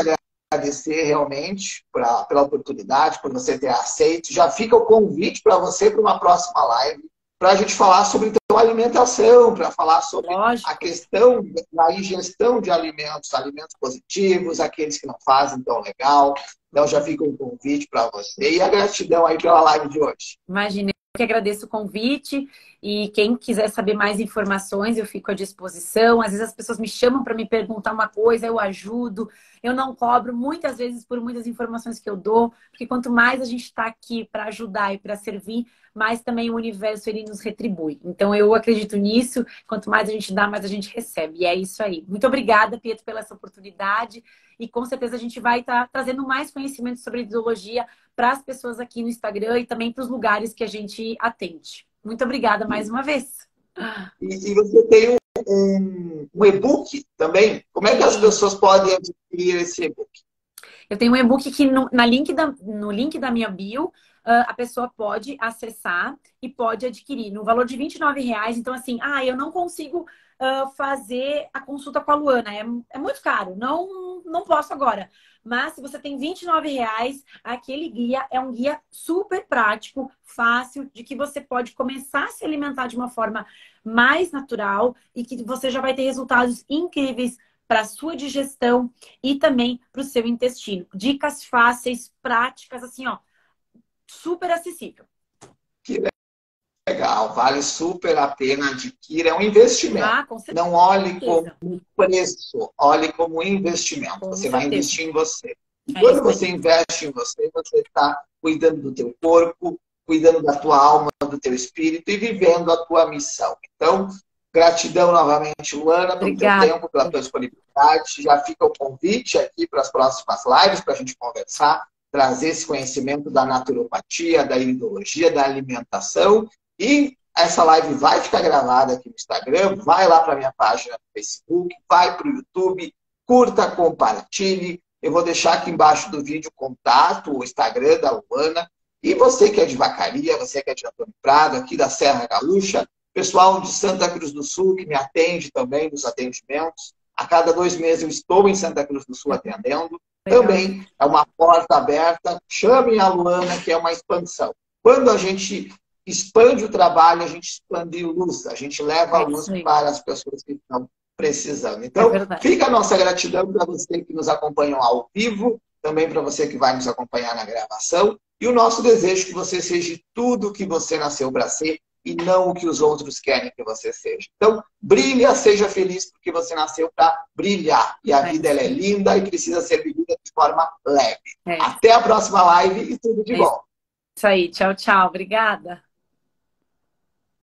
Speaker 1: agradecer realmente pela oportunidade, por você ter aceito. Já fica o convite para você para uma próxima live, para a gente falar sobre então, alimentação, para falar sobre a
Speaker 2: Lógico.
Speaker 1: questão da ingestão de alimentos, alimentos positivos, aqueles que não fazem tão legal. Então já fica um convite para você e a gratidão aí pela live de hoje.
Speaker 2: Imagina, eu que agradeço o convite e quem quiser saber mais informações, eu fico à disposição. Às vezes as pessoas me chamam para me perguntar uma coisa, eu ajudo. Eu não cobro muitas vezes por muitas informações que eu dou, porque quanto mais a gente está aqui para ajudar e para servir, mais também o universo ele nos retribui. Então eu acredito nisso. Quanto mais a gente dá, mais a gente recebe. E é isso aí. Muito obrigada, Pietro, pela essa oportunidade. E com certeza a gente vai estar trazendo mais conhecimento sobre ideologia para as pessoas aqui no Instagram e também para os lugares que a gente atende. Muito obrigada mais uma vez.
Speaker 1: E você tem um e-book também? Como é que as pessoas podem adquirir esse e-book?
Speaker 2: Eu tenho um e-book que no link da minha bio, a pessoa pode acessar e pode adquirir no valor de R$ 29. Então, assim, eu não consigo fazer a consulta com a Luana. É muito caro, não posso agora. Mas se você tem R$ 29, aquele guia é um guia super prático, fácil, de que você pode começar a se alimentar de uma forma mais natural e que você já vai ter resultados incríveis para a sua digestão e também para o seu intestino. Dicas fáceis, práticas, assim, ó, super acessível.
Speaker 1: Que legal, vale super a pena adquirir, é um investimento.
Speaker 2: Com certeza.
Speaker 1: Não olhe como um preço, olhe como um investimento.
Speaker 2: Com
Speaker 1: você
Speaker 2: certeza.
Speaker 1: vai investir em você. E
Speaker 2: É
Speaker 1: quando você investe em você, você está cuidando do teu corpo, cuidando da tua alma, do teu espírito e vivendo a tua missão. Então, gratidão novamente, Luana, pelo teu tempo, pela tua disponibilidade. Já fica o convite aqui para as próximas lives, para a gente conversar, trazer esse conhecimento da naturopatia, da iridologia, da alimentação. E essa live vai ficar gravada aqui no Instagram, vai lá para a minha página no Facebook, vai para o YouTube, curta, compartilhe. Eu vou deixar aqui embaixo do vídeo o contato, o Instagram da Luana. E você que é de Vacaria, você que é de Antônio Prado, aqui da Serra Gaúcha, pessoal de Santa Cruz do Sul, que me atende também nos atendimentos. A cada 2 meses eu estou em Santa Cruz do Sul atendendo. Legal. Também é uma porta aberta. Chamem a Luana, que é uma expansão. Quando a gente expande o trabalho, a gente expande luz. A gente leva a luz para as pessoas que estão precisando. Então, fica a nossa gratidão para você que nos acompanham ao vivo, também para você que vai nos acompanhar na gravação. E o nosso desejo é que você seja tudo o que você nasceu para ser e não o que os outros querem que você seja. Então, brilha, seja feliz, porque você nasceu para brilhar. E a vida ela é linda e precisa ser vivida de forma leve. Até a próxima live e tudo de bom.
Speaker 2: Isso aí. Tchau, tchau. Obrigada.